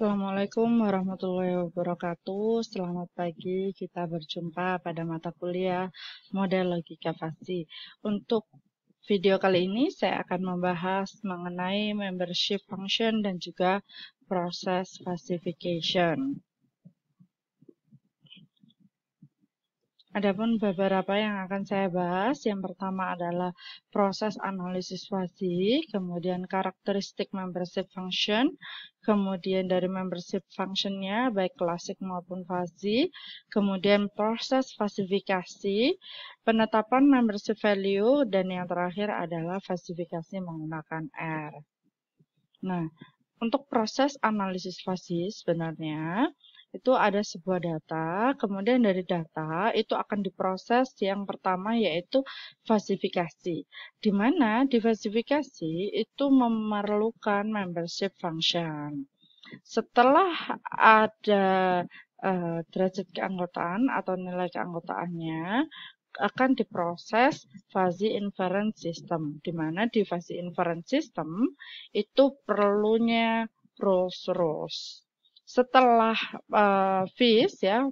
Assalamualaikum warahmatullahi wabarakatuh. Selamat pagi, kita berjumpa pada mata kuliah model logika fasi. Untuk video kali ini saya akan membahas mengenai membership function dan juga proses falsification. Adapun beberapa yang akan saya bahas, yang pertama adalah proses analisis fuzzy, kemudian karakteristik membership function, kemudian dari membership functionnya baik klasik maupun fuzzy, kemudian proses falsifikasi, penetapan membership value, dan yang terakhir adalah falsifikasi menggunakan R. Nah, untuk proses analisis fuzzy sebenarnya itu ada sebuah data, kemudian dari data itu akan diproses yang pertama yaitu falsifikasi. Di mana di falsifikasi itu memerlukan membership function. Setelah ada derajat keanggotaan atau nilai keanggotaannya akan diproses fuzzy inference system, di mana di fuzzy inference system itu perlunya rules. Setelah FIS ya,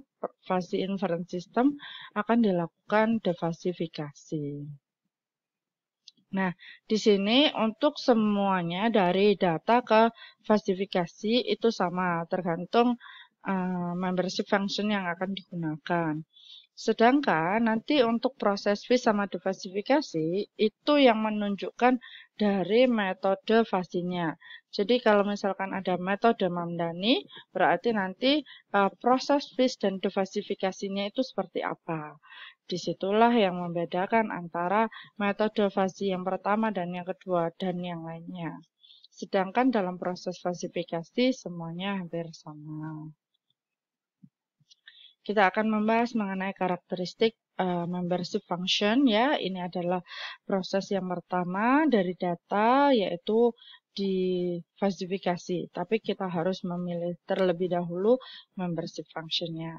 fuzzy inference system akan dilakukan defalsifikasi. Nah, di sini untuk semuanya dari data ke falsifikasi itu sama, tergantung membership function yang akan digunakan. Sedangkan nanti untuk proses FIS sama defalsifikasi itu yang menunjukkan dari metode fasinya. Jadi kalau misalkan ada metode Mamdani, berarti nanti proses FIS dan defalsifikasinya itu seperti apa. Disitulah yang membedakan antara metode fasi yang pertama dan yang kedua dan yang lainnya. Sedangkan dalam proses falsifikasi semuanya hampir sama. Kita akan membahas mengenai karakteristik membership function ya. Ini adalah proses yang pertama dari data yaitu di falsifikasi. Tapi kita harus memilih terlebih dahulu membership functionnya.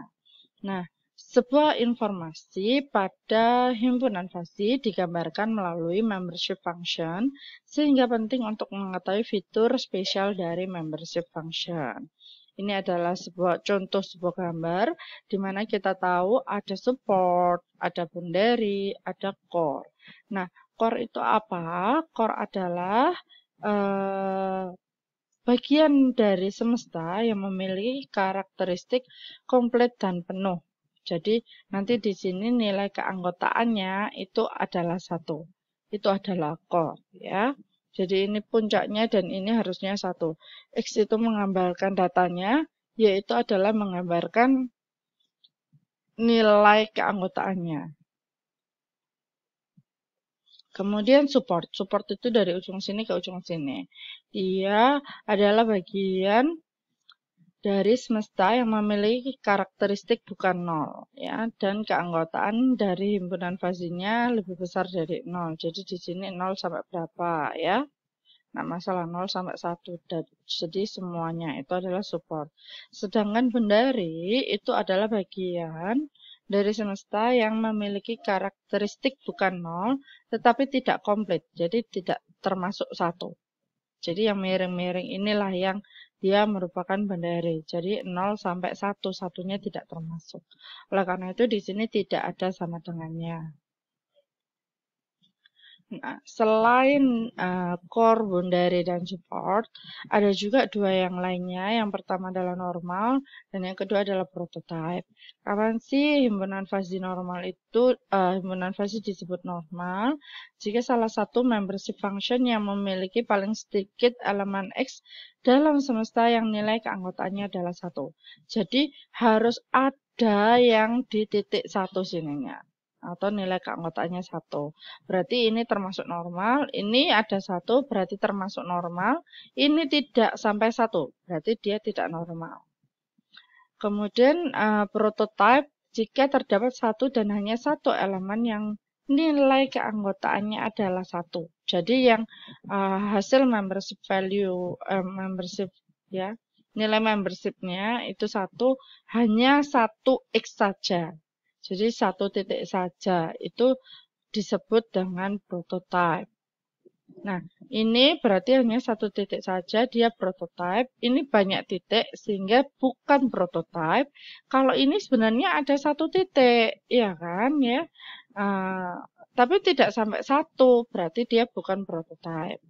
Nah, sebuah informasi pada himpunan fasi digambarkan melalui membership function sehingga penting untuk mengetahui fitur spesial dari membership function. Ini adalah contoh sebuah gambar di mana kita tahu ada support, ada boundary, ada core. Nah, core itu apa? Core adalah bagian dari semesta yang memiliki karakteristik komplit dan penuh. Jadi, nanti di sini nilai keanggotaannya itu adalah 1. Itu adalah core, ya. Jadi ini puncaknya dan ini harusnya 1. X itu menggambarkan datanya, yaitu adalah menggambarkan nilai keanggotaannya. Kemudian support. Support itu dari ujung sini ke ujung sini. Dia adalah bagian dari semesta yang memiliki karakteristik bukan 0 ya, dan keanggotaan dari himpunan fasinya lebih besar dari 0. Jadi di sini 0 sampai berapa ya? Nah, masalah 0 sampai 1. Jadi semuanya itu adalah support. Sedangkan boundary itu adalah bagian dari semesta yang memiliki karakteristik bukan 0 tetapi tidak komplit. Jadi tidak termasuk 1. Jadi yang miring-miring inilah yang dia merupakan boundary. Jadi 0 sampai 1, satunya tidak termasuk. Oleh karena itu di sini tidak ada sama dengannya. Nah, selain core, boundary, dan support, ada juga dua yang lainnya. Yang pertama adalah normal, dan yang kedua adalah prototype. Kapan sih himpunan fasi normal itu, himpunan fasi disebut normal? Jika salah satu membership function yang memiliki paling sedikit elemen X dalam semesta yang nilai keanggotaannya adalah 1. Jadi, harus ada yang di titik 1 sininya. Atau nilai keanggotaannya 1. Berarti ini termasuk normal, ini ada 1, berarti termasuk normal, ini tidak sampai 1, berarti dia tidak normal. Kemudian prototype, jika terdapat 1 dan hanya 1 elemen yang nilai keanggotaannya adalah 1. Jadi yang hasil membership value, membership ya, nilai membershipnya itu 1, hanya 1 X saja. Jadi 1 titik saja itu disebut dengan prototype. Nah, ini berarti hanya satu titik saja, dia prototype. Ini banyak titik, sehingga bukan prototype. Kalau ini sebenarnya ada satu titik, ya kan? Ya, tapi tidak sampai satu, berarti dia bukan prototype.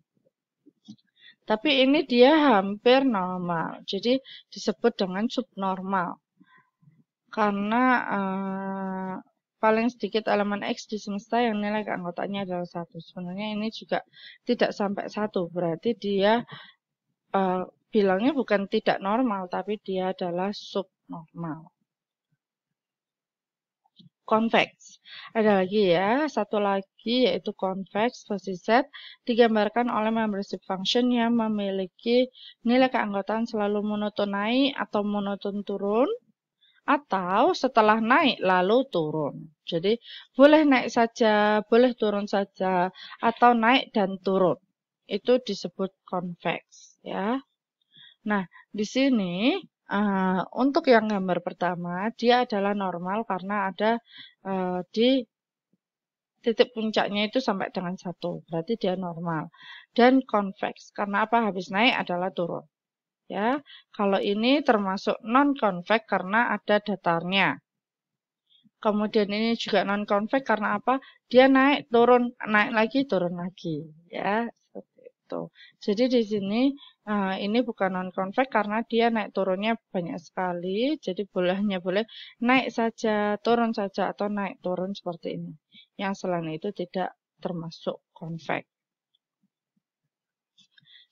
Tapi ini dia hampir normal, jadi disebut dengan subnormal. Karena paling sedikit elemen X di semesta yang nilai keanggotaannya adalah 1. Sebenarnya ini juga tidak sampai 1, berarti dia bilangnya bukan tidak normal, tapi dia adalah subnormal. Convex. Ada lagi ya, satu lagi yaitu convex versi Z digambarkan oleh membership function yang memiliki nilai keanggotaan selalu monoton naik atau monoton turun, atau setelah naik lalu turun. Jadi boleh naik saja, boleh turun saja, atau naik dan turun. Itu disebut convex ya. Nah, di sini untuk yang gambar pertama dia adalah normal karena ada di titik puncaknya itu sampai dengan 1. Berarti dia normal. Dan convex karena apa? Habis naik adalah turun. Ya, kalau ini termasuk non-convex karena ada datarnya. Kemudian ini juga non-convex karena apa? Dia naik, turun, naik lagi, turun lagi. Ya, seperti itu. Jadi di sini ini bukan non-convex karena dia naik turunnya banyak sekali. Jadi hanya boleh naik saja, turun saja, atau naik turun seperti ini. Yang selain itu tidak termasuk convex.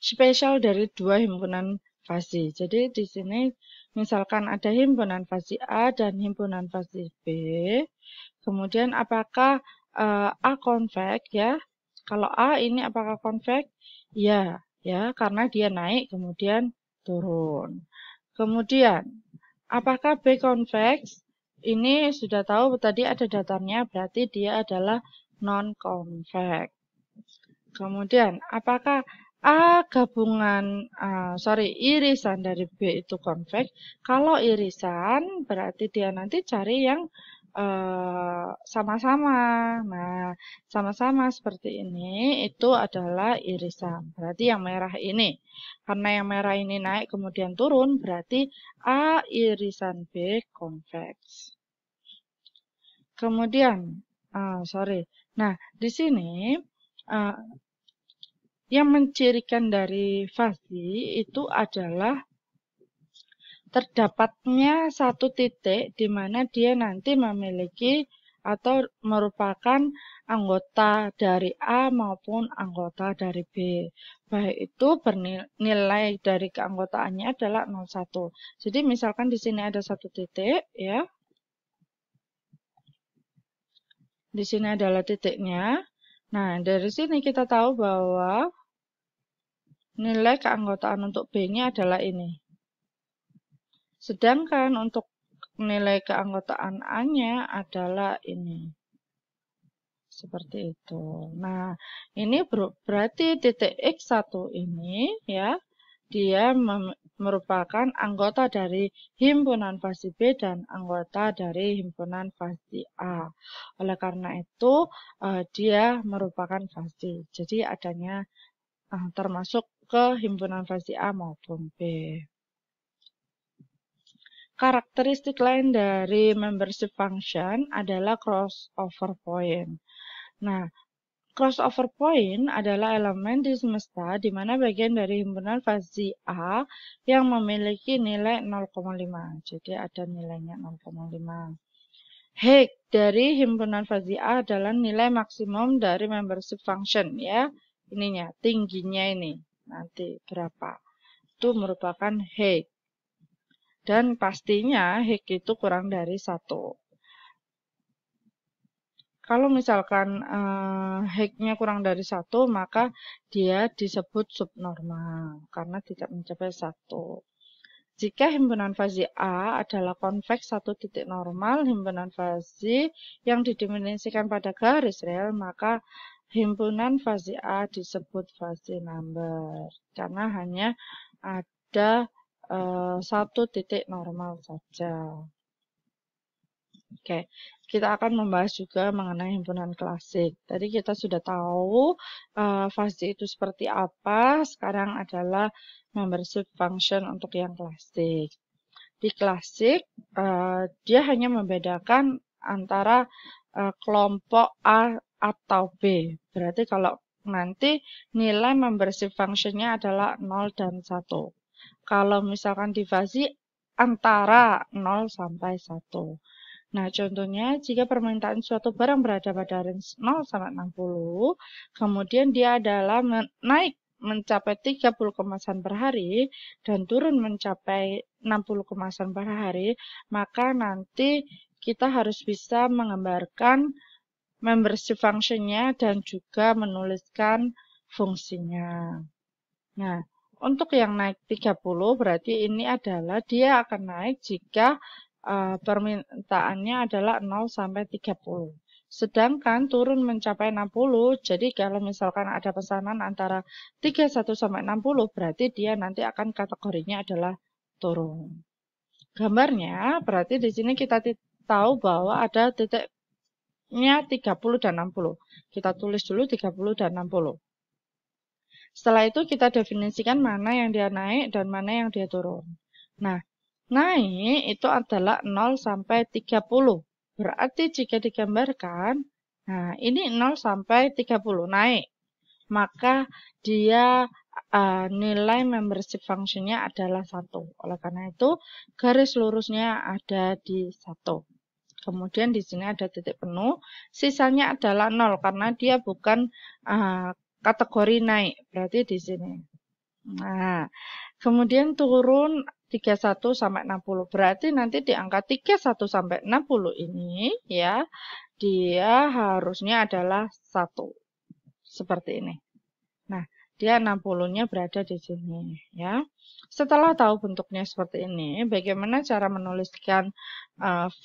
Spesial dari dua himpunan fasi. Jadi di sini misalkan ada himpunan fasi A dan himpunan fasi B. Kemudian apakah A convex ya? Kalau A ini apakah convex? Ya, ya karena dia naik kemudian turun. Kemudian apakah B convex? Ini sudah tahu tadi ada datarnya, berarti dia adalah non-convex. Kemudian apakah A gabungan, irisan dari B itu convex. Kalau irisan berarti dia nanti cari yang sama-sama. Nah, sama-sama seperti ini itu adalah irisan. Berarti yang merah ini. Karena yang merah ini naik kemudian turun, berarti A irisan B convex. Kemudian, Nah, di sini yang mencirikan dari fasi itu adalah terdapatnya satu titik di mana dia nanti memiliki atau merupakan anggota dari A maupun anggota dari B. Baik itu bernilai dari keanggotaannya adalah 01. Jadi misalkan di sini ada satu titik ya. Di sini adalah titiknya. Nah, dari sini kita tahu bahwa nilai keanggotaan untuk B-nya adalah ini. Sedangkan untuk nilai keanggotaan A-nya adalah ini. Seperti itu. Nah, ini berarti titik X1 ini ya, dia merupakan anggota dari himpunan fasi B dan anggota dari himpunan fasi A. Oleh karena itu, dia merupakan fasi. Jadi adanya termasuk ke himpunan fasi A maupun B. Karakteristik lain dari membership function adalah crossover point. Nah, crossover point adalah elemen di semesta di mana bagian dari himpunan fasi A yang memiliki nilai 0,5. Jadi ada nilainya 0,5. Height dari himpunan fasi A adalah nilai maksimum dari membership function ya. Ininya, tingginya ini. Nanti berapa? Itu merupakan height. Dan pastinya height itu kurang dari 1. Kalau misalkan height-nya kurang dari 1, maka dia disebut subnormal karena tidak mencapai 1. Jika himpunan fasi A adalah konveks satu titik normal, himpunan fasi yang didefinisikan pada garis rel, maka himpunan fasi A disebut fasi number karena hanya ada satu titik normal saja. Oke, kita akan membahas juga mengenai himpunan klasik. Tadi kita sudah tahu fuzzy itu seperti apa. Sekarang adalah membership function untuk yang klasik. Di klasik, dia hanya membedakan antara kelompok A atau B. Berarti kalau nanti nilai membership function-nya adalah 0 dan 1. Kalau misalkan di fuzzy antara 0 sampai 1. Nah, contohnya jika permintaan suatu barang berada pada range 0 sampai 60, kemudian dia adalah naik mencapai 30 kemasan per hari dan turun mencapai 60 kemasan per hari, maka nanti kita harus bisa menggambarkan membership function-nya dan juga menuliskan fungsinya. Nah, untuk yang naik 30 berarti ini adalah dia akan naik jika permintaannya adalah 0 sampai 30. Sedangkan turun mencapai 60, jadi kalau misalkan ada pesanan antara 31 sampai 60, berarti dia nanti akan kategorinya adalah turun. Gambarnya, berarti di sini kita tahu bahwa ada titiknya 30 dan 60. Kita tulis dulu 30 dan 60. Setelah itu kita definisikan mana yang dia naik dan mana yang dia turun. Nah, naik itu adalah 0 sampai 30. Berarti jika digambarkan, nah ini 0 sampai 30 naik. Maka dia nilai membership function-nya adalah 1. Oleh karena itu, garis lurusnya ada di 1. Kemudian di sini ada titik penuh, sisanya adalah 0 karena dia bukan kategori naik, berarti di sini. Nah, kemudian turun 31 sampai 60. Berarti nanti di angka 31 sampai 60 ini ya, dia harusnya adalah 1. Seperti ini. Nah, dia 60-nya berada di sini ya. Setelah tahu bentuknya seperti ini, bagaimana cara menuliskan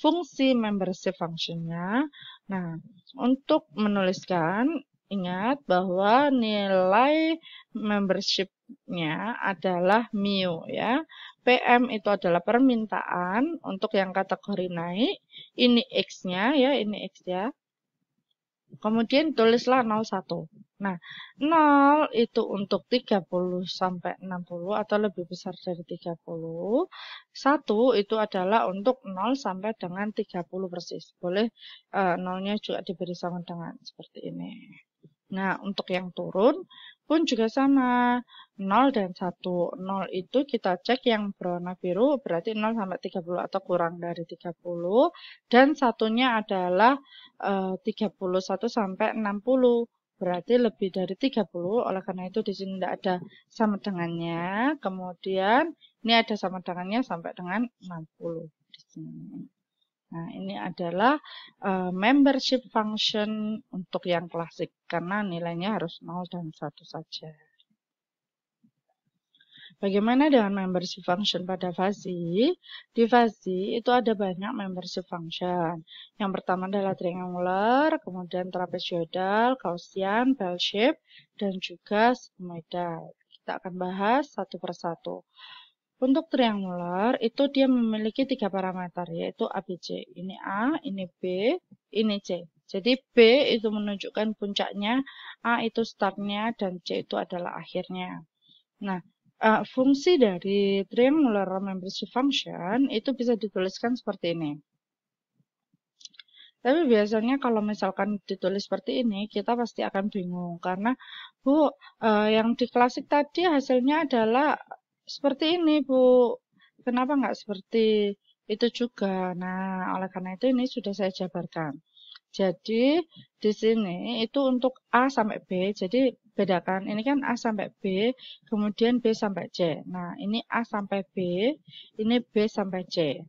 fungsi membership function-nya? Nah, untuk menuliskan, ingat bahwa nilai membership-nya adalah mu ya. PM itu adalah permintaan untuk yang kategori naik. Ini X-nya ya, ini X ya. Kemudian tulislah 01. Nah, 0 itu untuk 30 sampai 60 atau lebih besar dari 30. 1 itu adalah untuk 0 sampai dengan 30 persis. Boleh 0-nya juga diberi sama dengan seperti ini. Nah, untuk yang turun pun juga sama. 0 dan 1. 0 itu kita cek yang berwarna biru berarti 0 sampai 30 atau kurang dari 30. Dan satunya adalah 31 sampai 60. Berarti lebih dari 30. Oleh karena itu di sini tidak ada sama dengannya. Kemudian ini ada sama dengannya sampai dengan 60 di sini. Nah, ini adalah membership function untuk yang klasik karena nilainya harus 0 dan 1 saja. Bagaimana dengan membership function pada fuzzy? Di fuzzy itu ada banyak membership function. Yang pertama adalah triangular, kemudian trapezoidal, Gaussian, bell shape, dan juga sigmoidal. Kita akan bahas satu persatu. Untuk triangular itu dia memiliki 3 parameter yaitu ABC. Ini A, ini B, ini C. Jadi B itu menunjukkan puncaknya, A itu startnya, dan C itu adalah akhirnya. Nah, fungsi dari triangular membership function itu bisa dituliskan seperti ini. Tapi biasanya kalau misalkan ditulis seperti ini, kita pasti akan bingung. Karena, Bu, yang di klasik tadi hasilnya adalah seperti ini, Bu. Kenapa nggak seperti itu juga? Nah, oleh karena itu ini sudah saya jabarkan. Jadi, di sini itu untuk A sampai B. Jadi, bedakan. Ini kan A sampai B, kemudian B sampai C. Nah, ini A sampai B, ini B sampai C.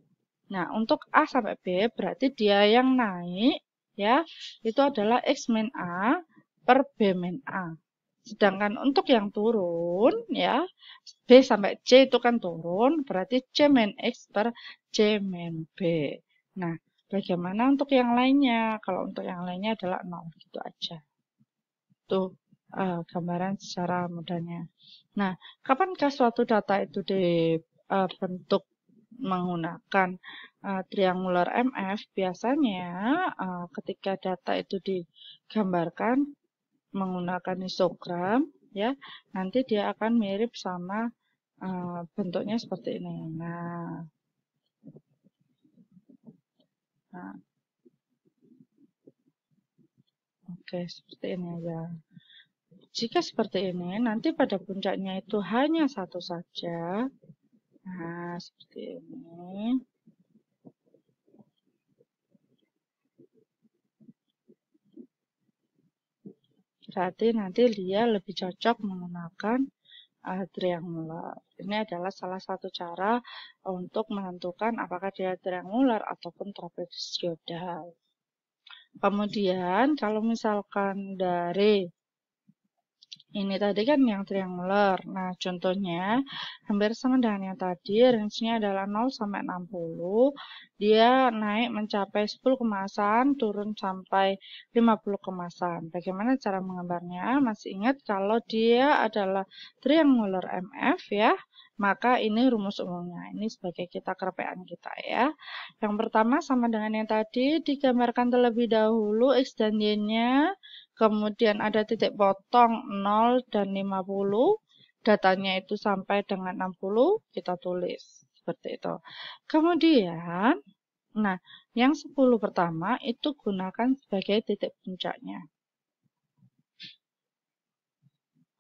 Nah, untuk A sampai B berarti dia yang naik ya, itu adalah X min A per B min A. Sedangkan untuk yang turun ya, B sampai C itu kan turun, berarti C min X per C min B. Nah, bagaimana untuk yang lainnya? Kalau untuk yang lainnya adalah 0, gitu aja. Itu gambaran secara mudahnya. Nah, kapankah suatu data itu dibentuk menggunakan triangular MF, biasanya ketika data itu digambarkan menggunakan histogram, ya, nanti dia akan mirip sama bentuknya seperti ini. Nah, oke, seperti ini aja. Jika seperti ini, nanti pada puncaknya itu hanya satu saja. Nah, seperti ini. Berarti nanti dia lebih cocok menggunakan triangular. Ini adalah salah satu cara untuk menentukan apakah dia triangular ataupun trapezoidal. Kemudian kalau misalkan dari ini tadi kan yang triangular. Nah, contohnya hampir sama dengan yang tadi, range-nya adalah 0 sampai 60. Dia naik mencapai 10 kemasan, turun sampai 50 kemasan. Bagaimana cara menggambarnya? Masih ingat kalau dia adalah triangular MF ya, maka ini rumus umumnya. Ini sebagai kita kerepaan kita ya. Yang pertama sama dengan yang tadi, digambarkan terlebih dahulu X dan Y-nya. Kemudian ada titik potong 0 dan 50. Datanya itu sampai dengan 60, kita tulis. Seperti itu. Kemudian, nah, yang 10 pertama itu gunakan sebagai titik puncaknya.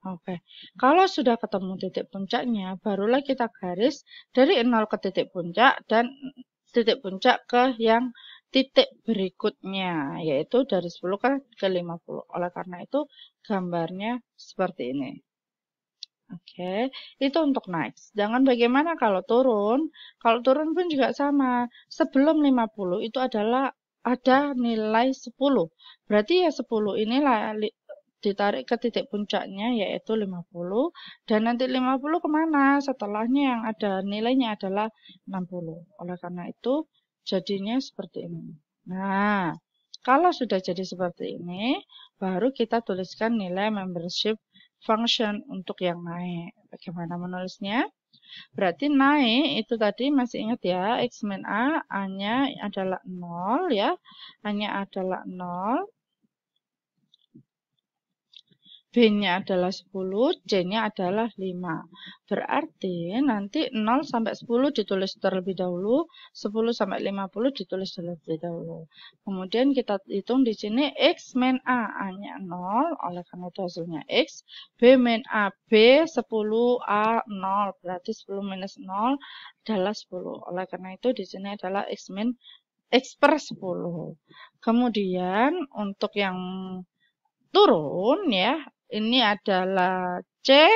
Oke, kalau sudah ketemu titik puncaknya, barulah kita garis dari 0 ke titik puncak dan titik puncak ke yang titik berikutnya, yaitu dari 10 ke 50. Oleh karena itu, gambarnya seperti ini. Oke, itu untuk naik. Sedangkan bagaimana kalau turun? Kalau turun pun juga sama. Sebelum 50 itu adalah ada nilai 10. Berarti ya 10 inilah ditarik ke titik puncaknya yaitu 50. Dan nanti 50 kemana? Setelahnya yang ada nilainya adalah 60. Oleh karena itu jadinya seperti ini. Nah, kalau sudah jadi seperti ini, baru kita tuliskan nilai membership function untuk yang naik. Bagaimana menulisnya? Berarti naik itu tadi masih ingat ya, X min A, A-nya adalah 0 ya. A-nya adalah 0. B-nya adalah 10, C-nya adalah 5. Berarti nanti 0 sampai 10 ditulis terlebih dahulu, 10 sampai 50 ditulis terlebih dahulu. Kemudian kita hitung di sini X min A, A-nya 0, oleh karena itu hasilnya X. B min A, B 10, A 0, berarti 10 minus 0 adalah 10. Oleh karena itu di sini adalah X min X per 10. Kemudian untuk yang turun ya, ini adalah C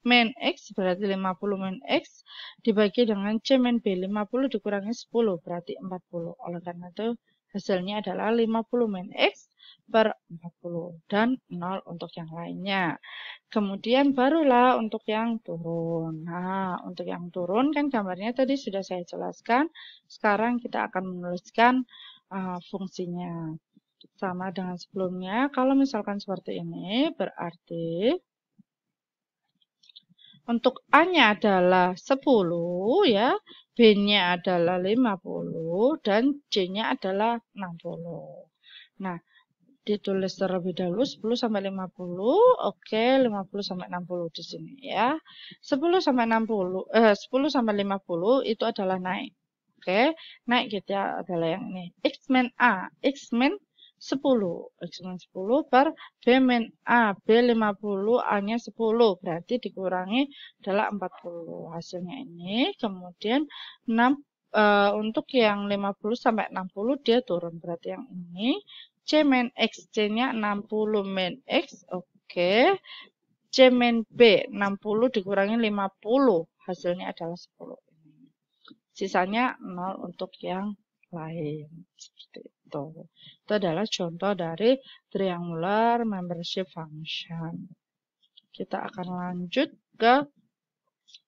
min X berarti 50 min X dibagi dengan C min B, 50 dikurangi 10 berarti 40. Oleh karena itu hasilnya adalah 50 min X per 40 dan 0 untuk yang lainnya. Kemudian barulah untuk yang turun. Nah, untuk yang turun kan gambarnya tadi sudah saya jelaskan. Sekarang kita akan menuliskan fungsinya. Sama dengan sebelumnya, kalau misalkan seperti ini, berarti untuk A-nya adalah 10 ya, B-nya adalah 50 dan C-nya adalah 60. Nah, ditulis terlebih dahulu 10 sampai 50. Oke, 50 sampai 60 di sini ya. 10 sampai 10 sampai 50 itu adalah naik. Oke, naik kita adalah yang ini. X min A, X min 10. X min 10 per B min A. B 50, A-nya 10. Berarti dikurangi adalah 40. Hasilnya ini. Kemudian 6, untuk yang 50 sampai 60 dia turun. Berarti yang ini. C min X. C-nya 60 min X. Oke. C min B. 60 dikurangi 50. Hasilnya adalah 10. Sisanya 0 untuk yang lain. Seperti itu. Itu adalah contoh dari triangular membership function. Kita akan lanjut ke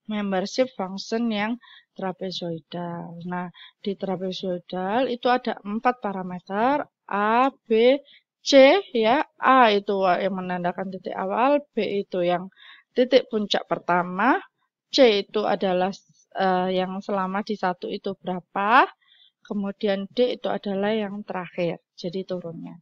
membership function yang trapezoidal. Nah, di trapezoidal itu ada 4 parameter A, B, C ya. A itu yang menandakan titik awal, B itu yang titik puncak pertama, C itu adalah yang selama di 1 itu berapa, kemudian D itu adalah yang terakhir, jadi turunnya.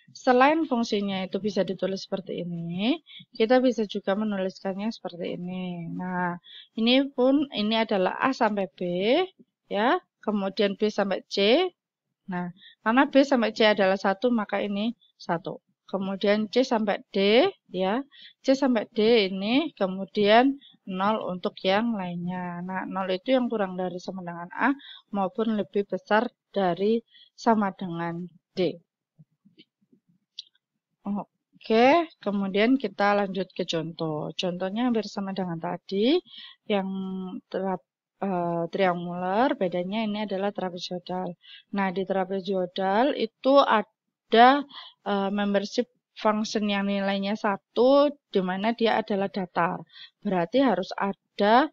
Selain fungsinya itu bisa ditulis seperti ini, kita bisa juga menuliskannya seperti ini. Nah, ini adalah A sampai B, ya, kemudian B sampai C. Nah, karena B sampai C adalah 1, maka ini 1. Kemudian C sampai D, ya, C sampai D ini, kemudian 0 untuk yang lainnya. Nah, 0 itu yang kurang dari sama dengan A maupun lebih besar dari sama dengan D. Oke, kemudian kita lanjut ke contoh. Contohnya hampir sama dengan tadi, yang triangular, bedanya ini adalah trapezoidal. Nah, di trapezoidal itu ada membership function yang nilainya 1, di mana dia adalah datar. Berarti harus ada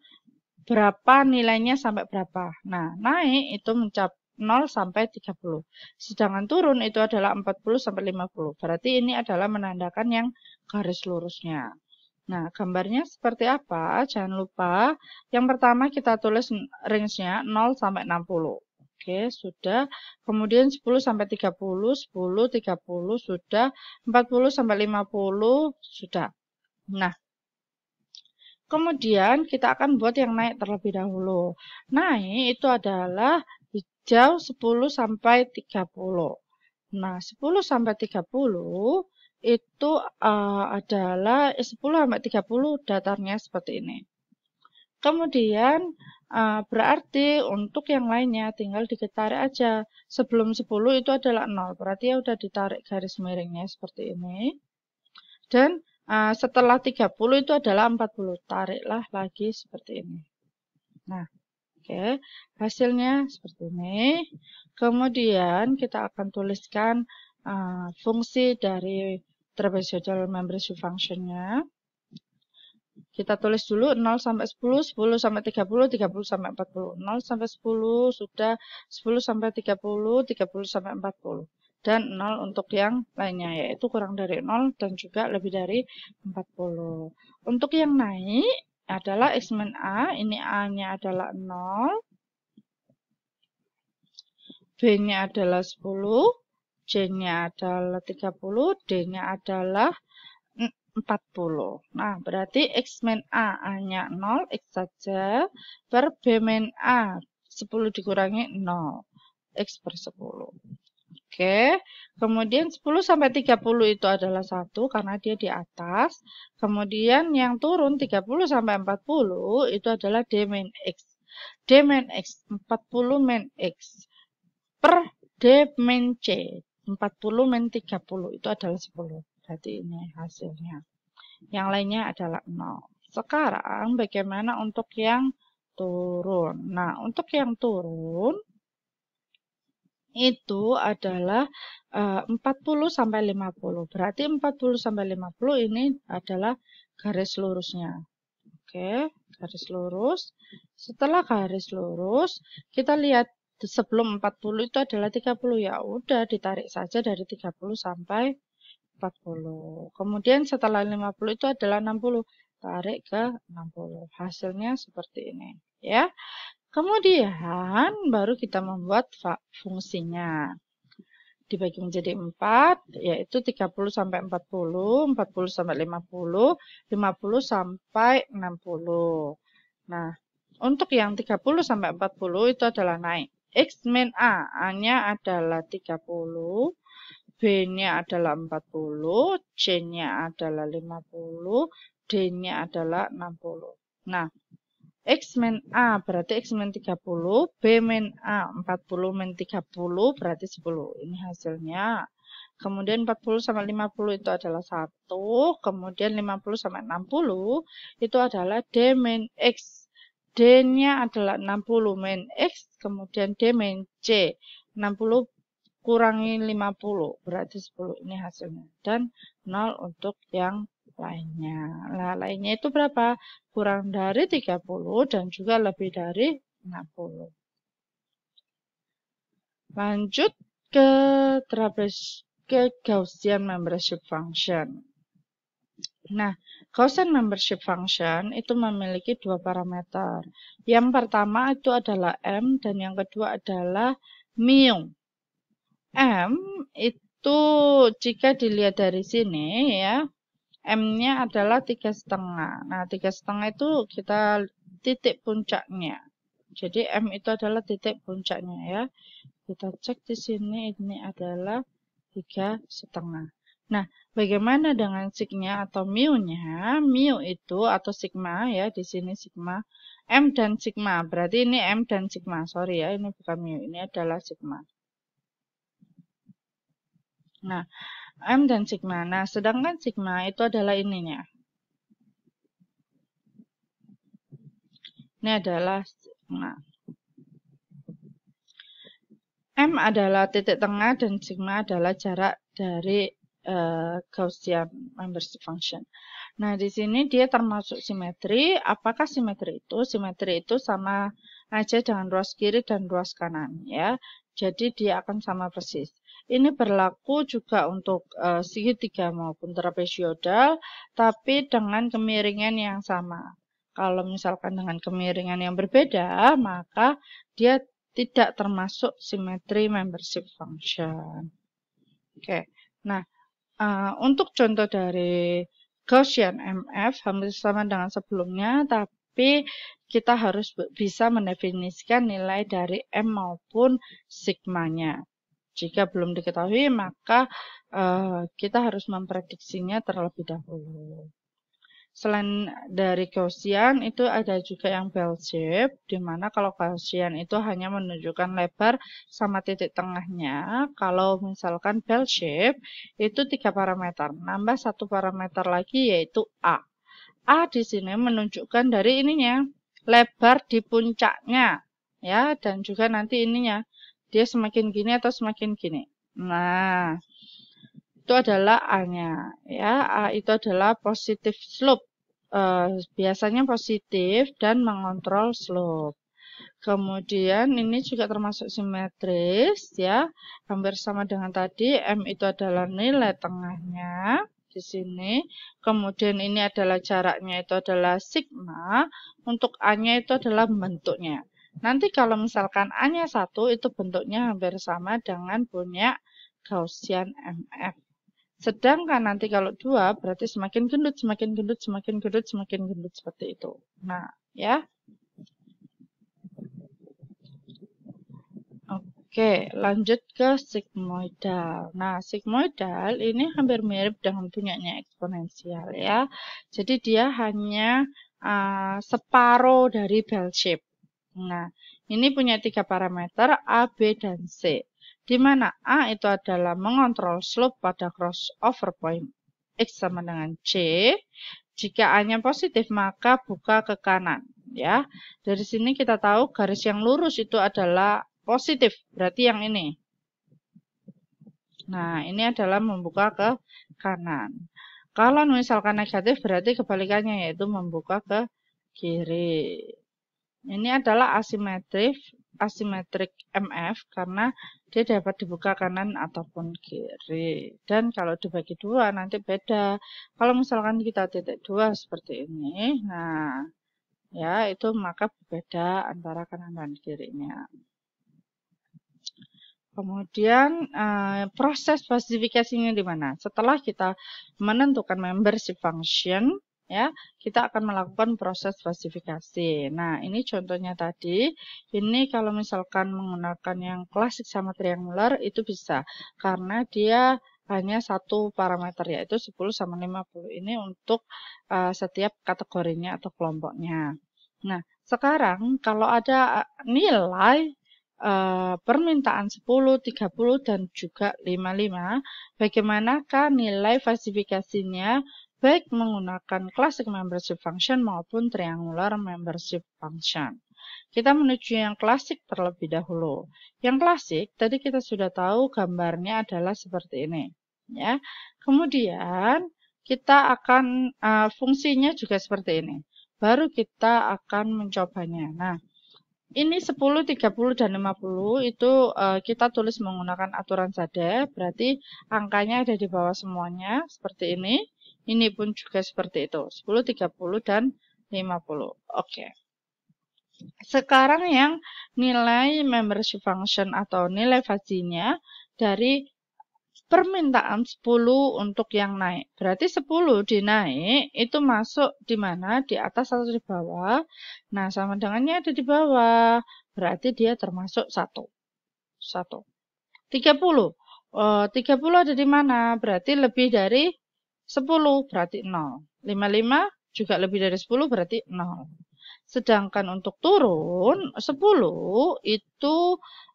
berapa nilainya sampai berapa. Nah, naik itu mencapai 0 sampai 30. Sedangkan turun itu adalah 40 sampai 50. Berarti ini adalah menandakan yang garis lurusnya. Nah, gambarnya seperti apa? Jangan lupa. Yang pertama kita tulis range-nya 0 sampai 60. Oke, sudah. Kemudian 10 sampai 30, 10, 30 sudah. 40 sampai 50 sudah. Nah, kemudian kita akan buat yang naik terlebih dahulu. Naik itu adalah hijau 10 sampai 30. Nah, 10 sampai 30 itu adalah 10 sampai 30 datarnya seperti ini. Kemudian berarti untuk yang lainnya tinggal ditarik aja. Sebelum 10 itu adalah 0, berarti ya udah ditarik garis miringnya seperti ini. Dan setelah 30 itu adalah 40. Tariklah lagi seperti ini. Nah, oke, hasilnya seperti ini. Kemudian kita akan tuliskan fungsi dari trapezoidal membership function-nya. Kita tulis dulu 0 sampai 10, 10 sampai 30, 30 sampai 40. 0 sampai 10 sudah, 10 sampai 30, 30 sampai 40. Dan 0 untuk yang lainnya, yaitu kurang dari 0 dan juga lebih dari 40. Untuk yang naik adalah X-Men A, ini A-nya adalah 0, B-nya adalah 10, C-nya adalah 30, D-nya adalah 40. Nah, berarti X-Men A, A-nya 0, X saja, per B-Men A, 10 dikurangi 0, X per 10. Oke, kemudian 10 sampai 30 itu adalah 1 karena dia di atas. Kemudian yang turun 30 sampai 40 itu adalah D min X. D min X, 40 min X per D min C. 40 min 30 itu adalah 10. Berarti ini hasilnya. Yang lainnya adalah 0. Sekarang bagaimana untuk yang turun? Nah, untuk yang turun itu adalah 40 sampai 50. Berarti 40 sampai 50 ini adalah garis lurusnya. Oke, garis lurus. Setelah garis lurus, kita lihat sebelum 40 itu adalah 30. Ya udah ditarik saja dari 30 sampai 40. Kemudian setelah 50 itu adalah 60. Tarik ke 60. Hasilnya seperti ini, ya. Kemudian baru kita membuat fungsinya. Dibagi menjadi 4, yaitu 30 sampai 40, 40 sampai 50, 50 sampai 60. Nah, untuk yang 30 sampai 40 itu adalah naik. X min A, A-nya adalah 30, B-nya adalah 40, C-nya adalah 50, D-nya adalah 60. Nah, X min A berarti X min 30, B min A 40 min 30 berarti 10. Ini hasilnya. Kemudian 40 sampai 50 itu adalah 1, kemudian 50 sampai 60 itu adalah D min X. D-nya adalah 60 min X, kemudian D min C. 60 kurangi 50 berarti 10. Ini hasilnya. Dan 0 untuk yang lainnya. Nah, lainnya itu berapa? Kurang dari 30 dan juga lebih dari 60. Lanjut ke Gaussian membership function. Nah, Gaussian membership function itu memiliki dua parameter. Yang pertama itu adalah M dan yang kedua adalah mu. M itu jika dilihat dari sini ya, M-nya adalah 3,5. Nah, 3,5 itu kita titik puncaknya. Jadi M itu adalah titik puncaknya ya. Kita cek di sini ini adalah 3,5. Nah, bagaimana dengan sigma atau mu-nya? Mu itu atau sigma ya, di sini sigma M dan sigma. Berarti ini M dan sigma. Sorry ya, ini bukan mu, ini adalah sigma. Nah, M dan sigma. Nah, sedangkan sigma itu adalah ininya. Ini adalah sigma. M adalah titik tengah dan sigma adalah jarak dari Gaussian membership function. Nah, di sini dia termasuk simetri. Apakah simetri itu? Simetri itu sama aja dengan ruas kiri dan ruas kanan ya. Jadi dia akan sama persis. Ini berlaku juga untuk segitiga maupun trapezoidal, tapi dengan kemiringan yang sama. Kalau misalkan dengan kemiringan yang berbeda, maka dia tidak termasuk simetri membership function. Oke, nah untuk contoh dari Gaussian MF hampir sama dengan sebelumnya, tapi kita harus bisa mendefinisikan nilai dari M maupun sigmanya. Jika belum diketahui, maka kita harus memprediksinya terlebih dahulu. Selain dari Gaussian, itu ada juga yang bell shape, di mana kalau Gaussian itu hanya menunjukkan lebar sama titik tengahnya. Kalau misalkan bell shape, itu 3 parameter. Nambah 1 parameter lagi yaitu A. A di sini menunjukkan dari ininya, lebar di puncaknya. Ya, dan juga nanti ininya, dia semakin gini atau semakin gini. Nah, itu adalah A-nya ya. A itu adalah positive slope. Biasanya positif dan mengontrol slope. Kemudian ini juga termasuk simetris ya. Hampir sama dengan tadi. M itu adalah nilai tengahnya di sini. Kemudian ini adalah jaraknya itu adalah sigma. Untuk A-nya itu adalah bentuknya. Nanti kalau misalkan A-nya 1 itu bentuknya hampir sama dengan punya Gaussian MF. Sedangkan nanti kalau 2 berarti semakin gendut, semakin gendut, semakin gendut, semakin gendut seperti itu. Nah, ya. Oke, lanjut ke sigmoidal. Nah, sigmoidal ini hampir mirip dengan punyanya eksponensial ya. Jadi dia hanya separuh dari bell shape. Nah, ini punya 3 parameter A, B, dan C. Di mana A itu adalah mengontrol slope pada crossover point X sama dengan C. Jika A-nya positif, maka buka ke kanan. Ya, dari sini kita tahu garis yang lurus itu adalah positif, berarti yang ini. Nah, ini adalah membuka ke kanan. Kalau misalkan negatif, berarti kebalikannya, yaitu membuka ke kiri. Ini adalah asimetrik MF karena dia dapat dibuka kanan ataupun kiri. Dan kalau dibagi 2 nanti beda. Kalau misalkan kita titik 2 seperti ini, nah ya itu maka berbeda antara kanan dan kirinya. Kemudian proses klasifikasinya di mana? Setelah kita menentukan membership function, ya, kita akan melakukan proses klasifikasi. Nah, ini contohnya tadi. Ini kalau misalkan menggunakan yang klasik sama triangular itu bisa karena dia hanya 1 parameter yaitu 10 sama 50. Ini untuk setiap kategorinya atau kelompoknya. Nah, sekarang kalau ada nilai permintaan 10, 30, dan juga 55, bagaimanakah nilai klasifikasinya baik menggunakan classic membership function maupun triangular membership function. Kita menuju yang klasik terlebih dahulu. Yang klasik, tadi kita sudah tahu gambarnya adalah seperti ini. Ya. Kemudian, kita akan, fungsinya juga seperti ini. Baru kita akan mencobanya. Nah, ini 10, 30, dan 50 itu kita tulis menggunakan aturan Zade, berarti angkanya ada di bawah semuanya, seperti ini. Ini pun juga seperti itu. 10, 30, dan 50. Oke. Sekarang yang nilai membership function atau nilai fazinya dari permintaan 10 untuk yang naik. Berarti 10 dinaik itu masuk di mana? Di atas atau di bawah? Nah, sama dengannya ada di bawah. Berarti dia termasuk 1. 30. 30 ada di mana? Berarti lebih dari 10, berarti 0. 55 juga lebih dari 10, berarti 0. Sedangkan untuk turun, 10 itu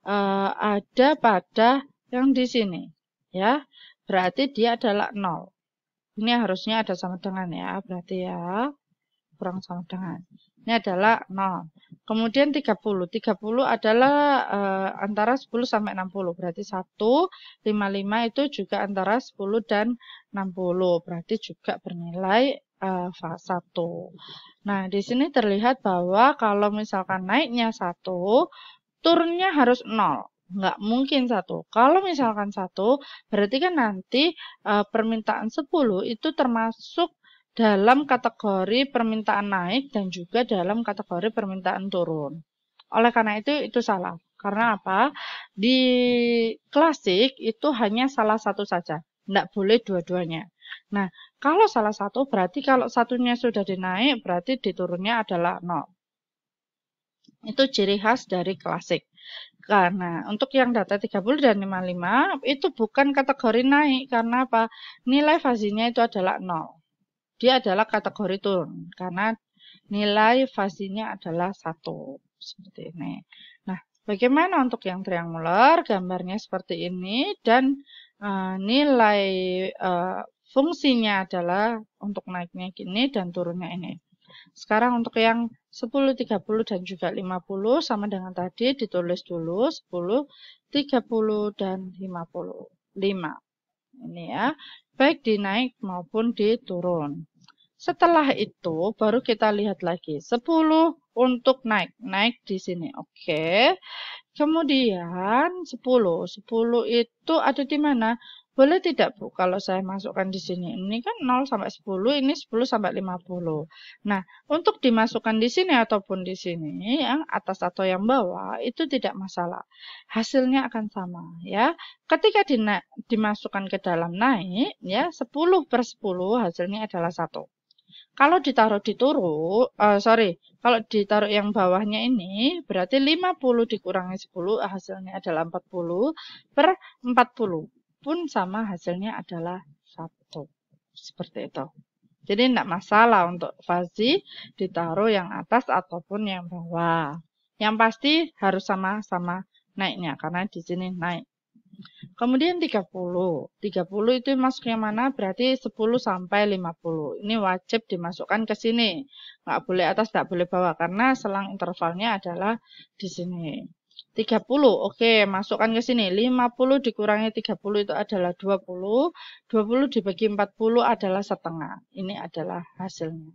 ada pada yang di sini. Ya, berarti dia adalah 0. Ini harusnya ada sama dengan ya, berarti ya, kurang sama dengan. Ini adalah 0. Kemudian 30. 30 adalah antara 10 sampai 60. Berarti 1, 55 itu juga antara 10 dan 60. Berarti juga bernilai 1. Nah, di sini terlihat bahwa kalau misalkan naiknya 1, turunnya harus 0. Nggak mungkin 1. Kalau misalkan 1, berarti kan nanti permintaan 10 itu termasuk dalam kategori permintaan naik dan juga dalam kategori permintaan turun. Oleh karena itu salah. Karena apa? Di klasik itu hanya salah satu saja. Nggak boleh dua-duanya. Nah, kalau salah satu berarti kalau satunya sudah dinaik, berarti diturunnya adalah 0. Itu ciri khas dari klasik. Karena untuk yang data 30 dan 55 itu bukan kategori naik. Karena apa? Nilai fazinya itu adalah 0. Dia adalah kategori turun. Karena nilai fazinya adalah 1. Seperti ini. Nah, bagaimana untuk yang triangular? Gambarnya seperti ini. Dan nilai fungsinya adalah untuk naiknya gini dan turunnya ini. Sekarang untuk yang 10, 30, dan juga 50 sama dengan tadi ditulis dulu 10, 30, dan 55. Ini ya, baik dinaik maupun diturun. Setelah itu baru kita lihat lagi 10 untuk naik. Naik di sini. Oke. Kemudian 10. 10 itu ada di mana? Boleh tidak, Bu, kalau saya masukkan di sini? Ini kan 0 sampai 10, ini 10 sampai 50. Nah, untuk dimasukkan di sini ataupun di sini, yang atas atau yang bawah, itu tidak masalah. Hasilnya akan sama, ya. Ketika dimasukkan ke dalam naik, ya, 10 per 10 hasilnya adalah 1. Kalau ditaruh di kalau ditaruh yang bawahnya ini, berarti 50 dikurangi 10 hasilnya adalah 40 per 40. Pun sama hasilnya adalah 1. Seperti itu. Jadi tidak masalah untuk fazi ditaruh yang atas ataupun yang bawah. Yang pasti harus sama-sama naiknya, karena di sini naik. Kemudian 30. 30 itu masuknya mana? Berarti 10 sampai 50. Ini wajib dimasukkan ke sini. Nggak boleh atas, nggak boleh bawah. Karena selang intervalnya adalah di sini. 30. Oke, masukkan ke sini. 50 dikurangi 30 itu adalah 20. 20 dibagi 40 adalah setengah. Ini adalah hasilnya.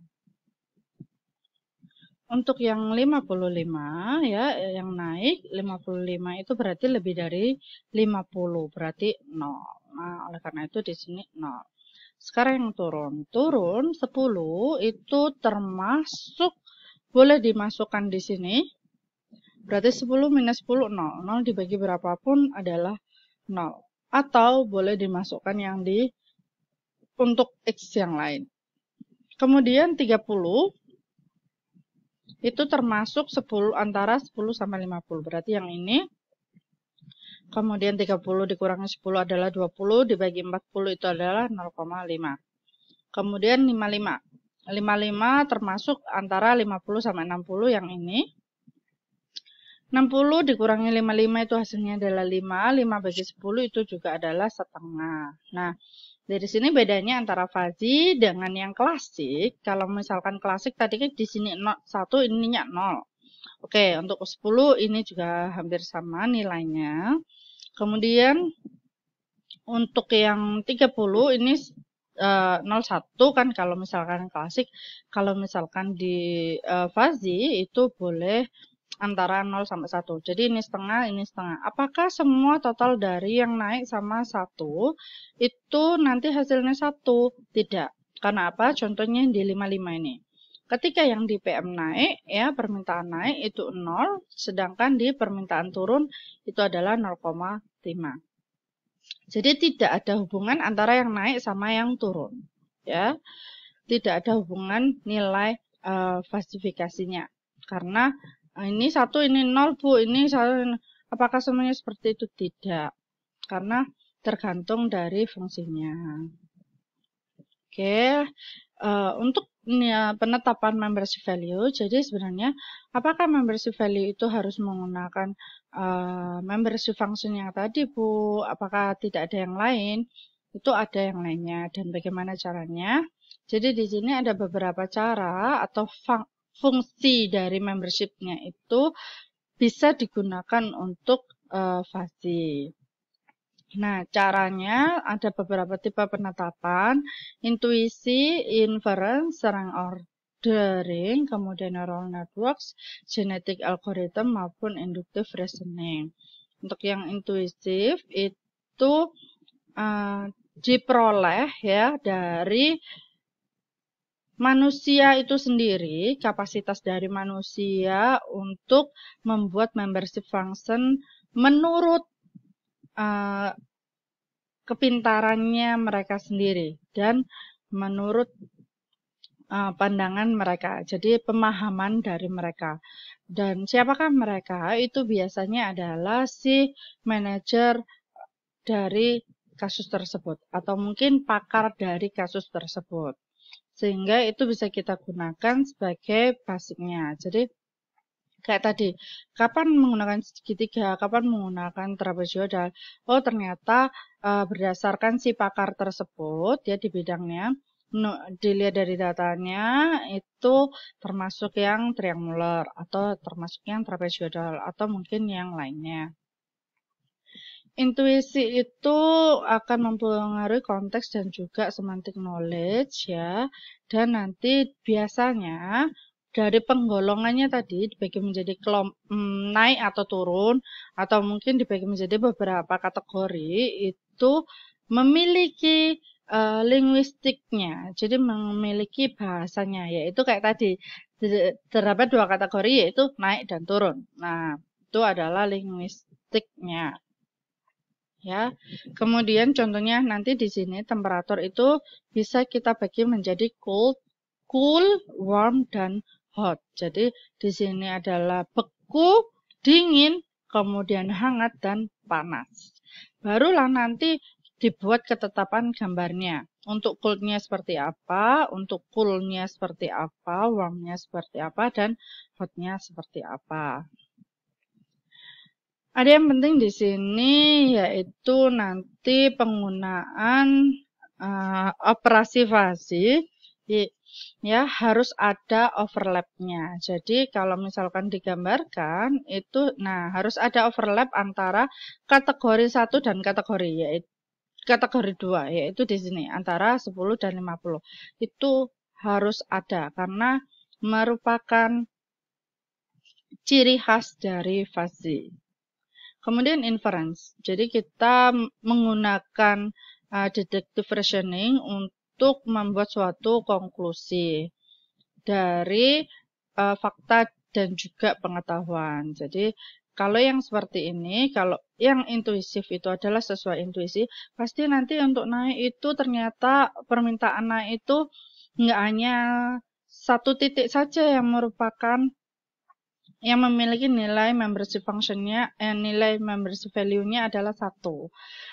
Untuk yang 55 ya, yang naik 55 itu berarti lebih dari 50, berarti 0. Nah, oleh karena itu di sini 0. Sekarang yang turun. Turun 10 itu termasuk boleh dimasukkan di sini. Berarti 10 minus 10 0. 0 dibagi berapapun adalah 0. Atau boleh dimasukkan yang untuk X yang lain. Kemudian 30 itu termasuk 10 antara 10 sampai 50. Berarti yang ini. Kemudian 30 dikurangi 10 adalah 20, dibagi 40 itu adalah 0,5. Kemudian 55. 55 termasuk antara 50 sampai 60 yang ini. 60 dikurangi 55 itu hasilnya adalah 5. 5 bagi 10 itu juga adalah setengah. Nah, dari sini bedanya antara fazi dengan yang klasik. Kalau misalkan klasik tadi kan di sini 1, ininya 0. Oke, untuk 10 ini juga hampir sama nilainya. Kemudian untuk yang 30 ini 01 kan kalau misalkan klasik. Kalau misalkan di fazi itu boleh antara 0 sampai 1. Jadi ini setengah, ini setengah. Apakah semua total dari yang naik sama 1 itu nanti hasilnya 1? Tidak. Karena apa? Contohnya di 55 ini. Ketika yang di PM naik, ya permintaan naik itu 0, sedangkan di permintaan turun itu adalah 0,5. Jadi tidak ada hubungan antara yang naik sama yang turun. Ya, tidak ada hubungan nilai falsifikasinya. Karena ini 1, ini 0, Bu, ini 1. Apakah semuanya seperti itu? Tidak. Karena tergantung dari fungsinya. Oke, untuk penetapan membership value, jadi sebenarnya apakah membership value itu harus menggunakan membership function yang tadi, Bu? Apakah tidak ada yang lain? Itu ada yang lainnya. Dan bagaimana caranya? Jadi di sini ada beberapa cara atau fungsi dari membership-nya itu bisa digunakan untuk fuzzy. Nah, caranya ada beberapa tipe penetapan, intuisi, inference, serang ordering, kemudian neural networks, genetic algorithm, maupun inductive reasoning. Untuk yang intuisif itu diperoleh ya dari manusia itu sendiri, kapasitas dari manusia untuk membuat membership function menurut kepintarannya mereka sendiri dan menurut pandangan mereka. Jadi pemahaman dari mereka. Dan siapakah mereka? Itu biasanya adalah si manajer dari kasus tersebut atau mungkin pakar dari kasus tersebut. Sehingga itu bisa kita gunakan sebagai basicnya. Jadi kayak tadi, kapan menggunakan segitiga, kapan menggunakan trapezoidal. Oh, ternyata berdasarkan si pakar tersebut, ya di bidangnya, dilihat dari datanya, itu termasuk yang triangular, atau termasuk yang trapezoidal, atau mungkin yang lainnya. Intuisi itu akan mempengaruhi konteks dan juga semantic knowledge, ya. Dan nanti biasanya dari penggolongannya tadi dibagi menjadi naik atau turun, atau mungkin dibagi menjadi beberapa kategori, itu memiliki linguistiknya, jadi memiliki bahasanya, yaitu kayak tadi terdapat 2 kategori, yaitu naik dan turun. Nah, itu adalah linguistiknya. Ya, kemudian contohnya nanti di sini temperatur itu bisa kita bagi menjadi cool, warm, dan hot. Jadi di sini adalah beku, dingin, kemudian hangat dan panas. Barulah nanti dibuat ketetapan gambarnya. Untuk cold-nya seperti apa, untuk cool-nya seperti apa, warm-nya seperti apa, dan hot-nya seperti apa. Ada yang penting di sini yaitu nanti penggunaan operasi fuzzy ya harus ada overlapnya. Jadi kalau misalkan digambarkan itu harus ada overlap antara kategori 1 dan kategori yaitu kategori 2 yaitu di sini antara 10 dan 50. Itu harus ada karena merupakan ciri khas dari fuzzy. Kemudian inference. Jadi kita menggunakan deductive reasoning untuk membuat suatu konklusi dari fakta dan juga pengetahuan. Jadi kalau yang seperti ini, kalau yang intuisif itu adalah sesuai intuisi, pasti nanti untuk naik itu ternyata permintaan naik itu nggak hanya satu titik saja yang merupakan yang memiliki nilai membership functionnya, nilai membership value-nya adalah 1.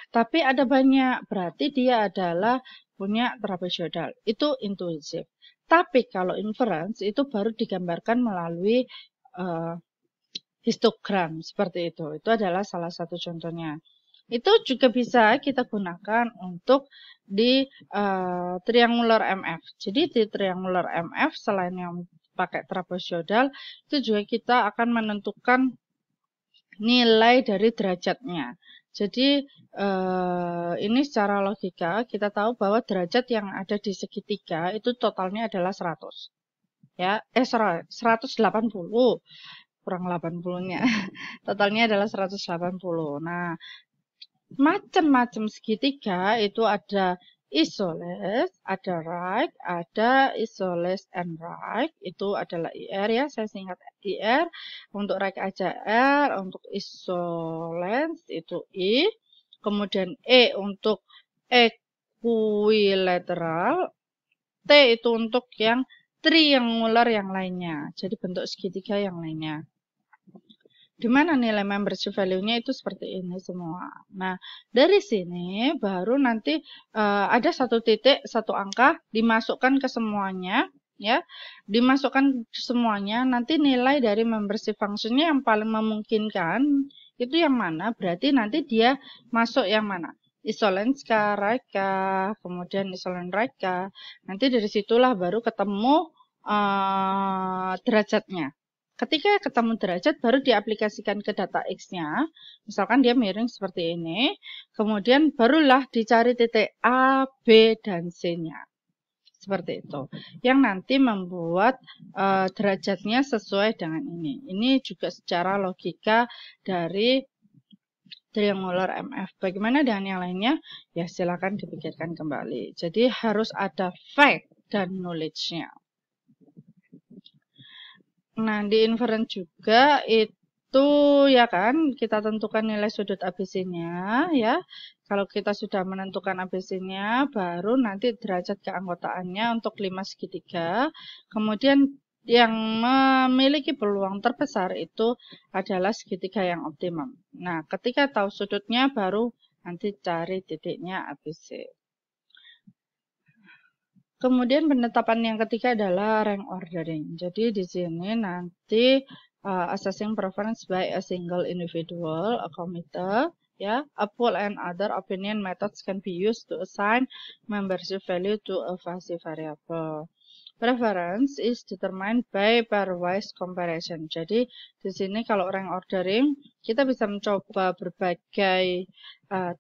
Tapi ada banyak, berarti dia adalah punya trapezoidal. Itu intuisif. Tapi kalau inference itu baru digambarkan melalui histogram seperti itu. Itu adalah salah satu contohnya. Itu juga bisa kita gunakan untuk di triangular MF. Jadi di triangular MF selain yang pakai trapezoidal itu juga kita akan menentukan nilai dari derajatnya. Jadi ini secara logika kita tahu bahwa derajat yang ada di segitiga itu totalnya adalah 100. Ya, 180 kurang 80-nya. Totalnya adalah 180. Nah, macam-macam segitiga itu ada isolate, ada right, ada isolate and right, itu adalah IR ya, saya singkat IR, untuk right aja R, untuk isolate itu I, kemudian E untuk equilateral, T itu untuk yang triangular yang lainnya, jadi bentuk segitiga yang lainnya. Di mana nilai membership value-nya itu seperti ini semua. Nah, dari sini baru nanti ada satu titik, satu angka dimasukkan ke semuanya, ya. Dimasukkan semuanya, nanti nilai dari membership function-nya yang paling memungkinkan itu yang mana? Berarti nanti dia masuk yang mana? Isolate kah, right kah, kemudian isolate right kah. Nanti dari situlah baru ketemu derajatnya. Ketika ketemu derajat, baru diaplikasikan ke data X-nya. Misalkan dia miring seperti ini. Kemudian barulah dicari titik A, B, dan C-nya. Seperti itu. Yang nanti membuat derajatnya sesuai dengan ini. Ini juga secara logika dari triangular MF. Bagaimana dengan yang lainnya? Ya silakan dipikirkan kembali. Jadi harus ada fact dan knowledge-nya. Nah, di inference juga itu ya kan, kita tentukan nilai sudut ABC-nya ya. Kalau kita sudah menentukan ABC-nya, baru nanti derajat keanggotaannya untuk 5 segitiga. Kemudian yang memiliki peluang terbesar itu adalah segitiga yang optimum. Nah, ketika tahu sudutnya, baru nanti cari titiknya ABC. Kemudian penetapan yang ketiga adalah rank ordering. Jadi di sini nanti assessing preference by a single individual, a committee, ya, a pool and other opinion methods can be used to assign membership value to a fuzzy variable. Preference is determined by pairwise comparison. Jadi di sini kalau rank ordering kita bisa mencoba berbagai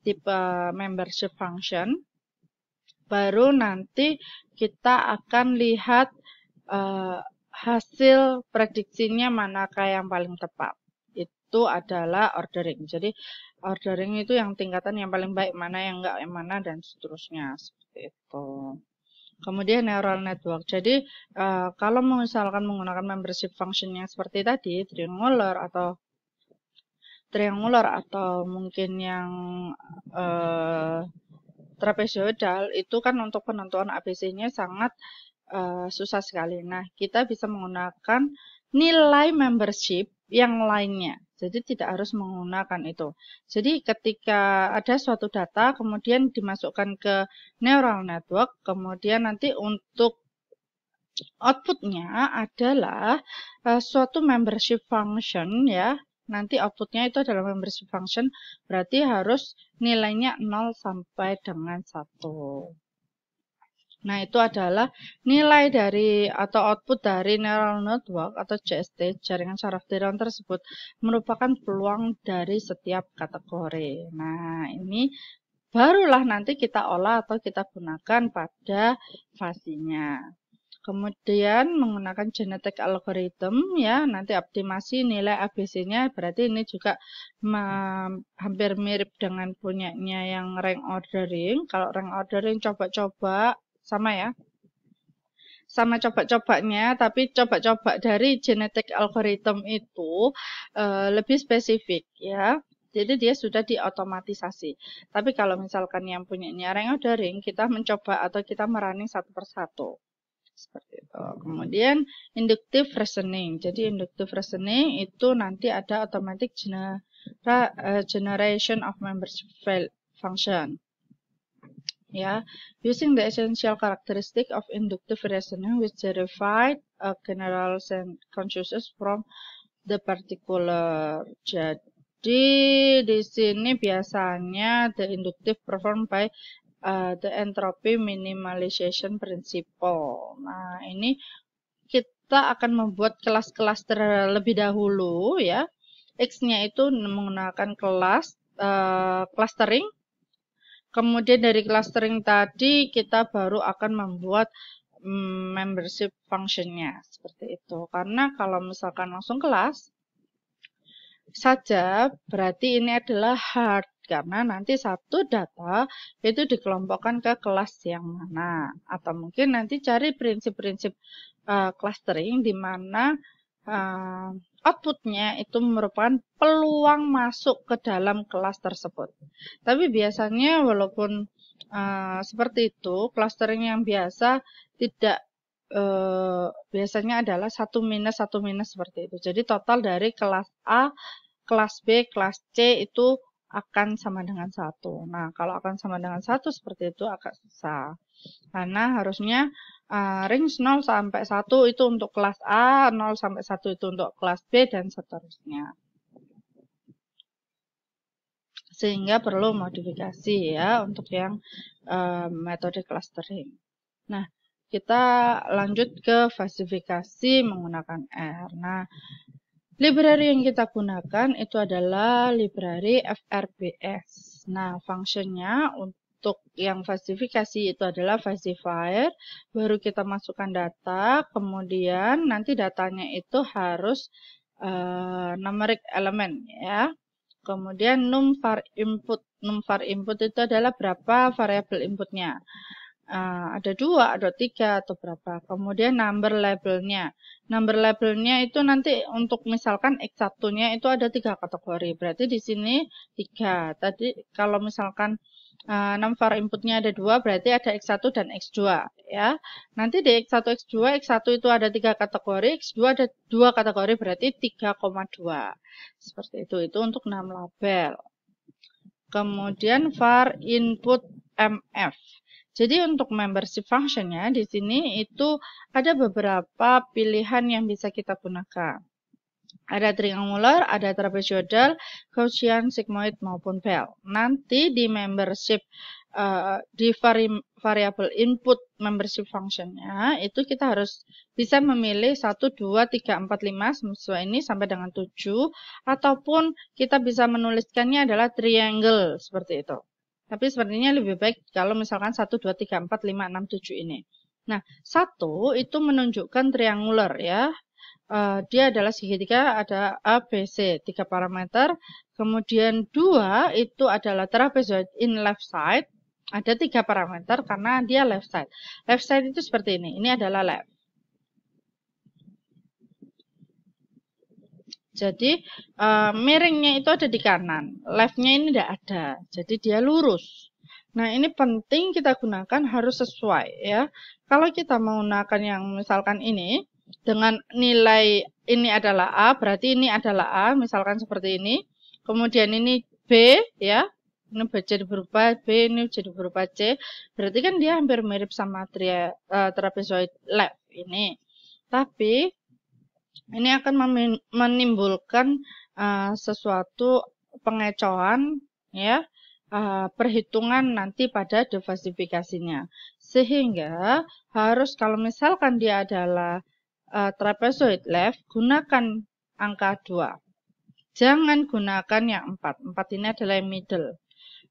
tipe membership function. Baru nanti kita akan lihat hasil prediksinya manakah yang paling tepat. Itu adalah ordering. Jadi ordering itu yang tingkatan yang paling baik, mana yang enggak, yang mana, dan seterusnya. Seperti itu. Kemudian neural network. Jadi kalau misalkan menggunakan membership function yang seperti tadi, triangular atau mungkin yang trapezoidal itu kan untuk penentuan ABC-nya sangat susah sekali. Nah, kita bisa menggunakan nilai membership yang lainnya. Jadi tidak harus menggunakan itu. Jadi ketika ada suatu data kemudian dimasukkan ke neural network, kemudian nanti untuk outputnya adalah suatu membership function ya. Nanti outputnya itu adalah membership function, berarti harus nilainya 0 sampai dengan 1. Nah, itu adalah nilai dari atau output dari neural network atau JST, jaringan saraf neuron tersebut, merupakan peluang dari setiap kategori. Nah, ini barulah nanti kita olah atau kita gunakan pada fasinya. Kemudian menggunakan genetic algorithm ya, nanti optimasi nilai ABC-nya, berarti ini juga hampir mirip dengan punyanya yang rank ordering. Kalau rank ordering coba-coba sama ya. Sama coba-cobanya, tapi coba-coba dari genetic algorithm itu lebih spesifik ya. Jadi dia sudah diotomatisasi. Tapi kalau misalkan yang punyanya rank ordering, kita mencoba atau kita merunning satu persatu. Seperti itu. Kemudian inductive reasoning. Jadi inductive reasoning itu nanti ada automatic generation of membership function. Ya, using the essential characteristic of inductive reasoning which derive general consensus from the particular. Jadi di sini biasanya the inductive performed by the entropy minimalization principle. Nah, ini kita akan membuat kelas-kelas terlebih dahulu ya. X-nya itu menggunakan kelas clustering. Kemudian dari clustering tadi kita baru akan membuat membership function-nya seperti itu. Karena kalau misalkan langsung kelas saja, berarti ini adalah hard karena nanti satu data itu dikelompokkan ke kelas yang mana, atau mungkin nanti cari prinsip-prinsip clustering di mana outputnya itu merupakan peluang masuk ke dalam kelas tersebut. Tapi biasanya walaupun seperti itu, clustering yang biasa tidak biasanya adalah 1 minus 1 minus seperti itu. Jadi total dari kelas A, kelas B, kelas C itu akan sama dengan 1. Nah, kalau akan sama dengan 1 seperti itu agak susah. Karena harusnya range 0 sampai 1 itu untuk kelas A, 0 sampai 1 itu untuk kelas B, dan seterusnya. Sehingga perlu modifikasi ya untuk yang metode clustering. Nah, kita lanjut ke falsifikasi menggunakan R. Nah, library yang kita gunakan itu adalah library FRBS. Nah, fungsinya untuk yang falsifikasi itu adalah falsifier, baru kita masukkan data, kemudian nanti datanya itu harus numeric element ya. Kemudian num var input. Num var input itu adalah berapa variabel inputnya. Ada 2, ada 3, atau berapa. Kemudian number labelnya. Number labelnya itu nanti untuk misalkan X1-nya itu ada 3 kategori. Berarti di sini 3. Tadi kalau misalkan num var inputnya ada 2, berarti ada X1 dan X2 ya. Nanti di X1, X2, X1 itu ada 3 kategori, X2 ada 2 kategori, berarti 3,2. Seperti itu. Itu untuk num label. Kemudian var input MF. Jadi untuk membership functionnya di sini itu ada beberapa pilihan yang bisa kita gunakan. Ada triangular, ada trapezoidal, Gaussian, sigmoid maupun bell. Nanti di membership di variable input membership functionnya itu kita harus bisa memilih 1, 2, 3, 4, 5 sesuai ini sampai dengan 7, ataupun kita bisa menuliskannya adalah triangle seperti itu. Tapi sepertinya lebih baik kalau misalkan 1, 2, 3, 4, 5, 6, 7 ini. Nah, 1 itu menunjukkan triangular ya. Dia adalah segitiga, ada A, B, C, 3 parameter. Kemudian 2 itu adalah trapezoid in left side. Ada 3 parameter karena dia left side. Left side itu seperti ini. Ini adalah left. Jadi miringnya itu ada di kanan, leftnya ini tidak ada, jadi dia lurus. Nah ini penting kita gunakan harus sesuai ya. Kalau kita menggunakan yang misalkan ini dengan nilai ini adalah A, berarti ini adalah A, misalkan seperti ini. Kemudian ini B ya, ini jadi berupa B, ini jadi berupa C. Berarti kan dia hampir mirip sama trapezoid left ini. Tapi ini akan menimbulkan sesuatu pengecohan ya, perhitungan nanti pada defalsifikasinya. Sehingga harus kalau misalkan dia adalah trapezoid left, gunakan angka 2. Jangan gunakan yang 4. 4 ini adalah yang middle.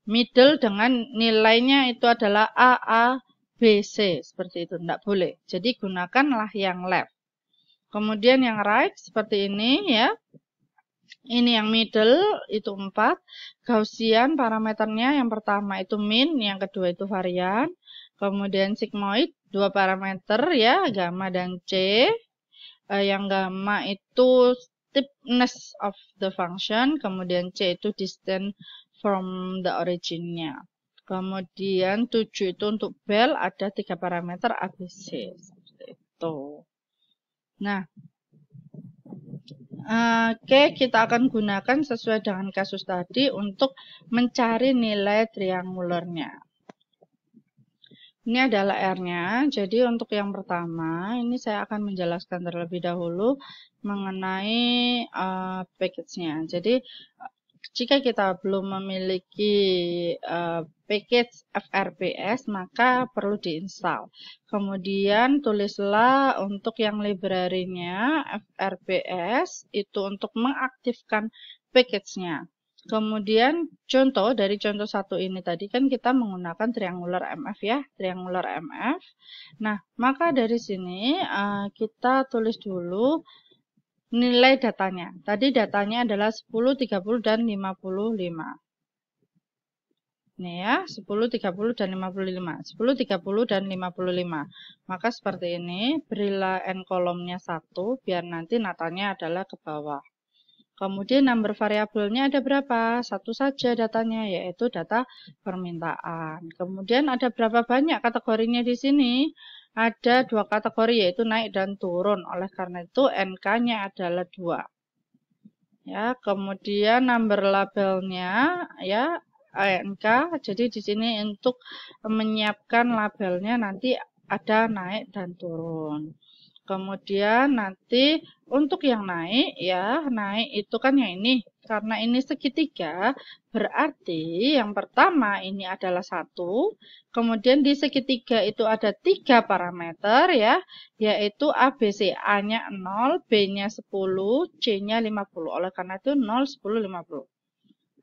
Middle dengan nilainya itu adalah A, A, B, C. Seperti itu, tidak boleh. Jadi gunakanlah yang left. Kemudian yang right seperti ini ya. Ini yang middle itu 4. Gaussian parameternya yang pertama itu min, yang kedua itu varian. Kemudian sigmoid 2 parameter ya, gamma dan C. Yang gamma itu steepness of the function, kemudian C itu distance from the origin-nya. Kemudian 7 itu untuk bell ada 3 parameter ABC seperti itu. Nah, oke, kita akan gunakan sesuai dengan kasus tadi untuk mencari nilai triangularnya. Ini adalah R-nya. Jadi untuk yang pertama, ini saya akan menjelaskan terlebih dahulu mengenai package-nya. Jadi jika kita belum memiliki package FRBS, maka perlu diinstal. Kemudian tulislah untuk yang library-nya FRBS itu untuk mengaktifkan package-nya. Kemudian contoh dari contoh 1 ini tadi kan kita menggunakan triangular MF ya, triangular MF. Nah, maka dari sini kita tulis dulu nilai datanya. Tadi datanya adalah 10, 30, dan 55. Nih ya, 10, 30, dan 55. 10, 30, dan 55. Maka seperti ini, berilah n kolomnya 1, biar nanti natanya adalah ke bawah. Kemudian number variabelnya ada berapa? Satu saja datanya, yaitu data permintaan. Kemudian ada berapa banyak kategorinya di sini? Ada 2 kategori, yaitu naik dan turun. Oleh karena itu, NK-nya adalah 2. Ya, kemudian number labelnya ya NK. Jadi di sini untuk menyiapkan labelnya nanti ada naik dan turun. Kemudian nanti untuk yang naik ya, naik itu kan yang ini. Karena ini segitiga, berarti yang pertama ini adalah 1. Kemudian di segitiga itu ada 3 parameter ya, yaitu A, B, C. A-nya 0, B-nya 10, C-nya 50. Oleh karena itu 0, 10, 50.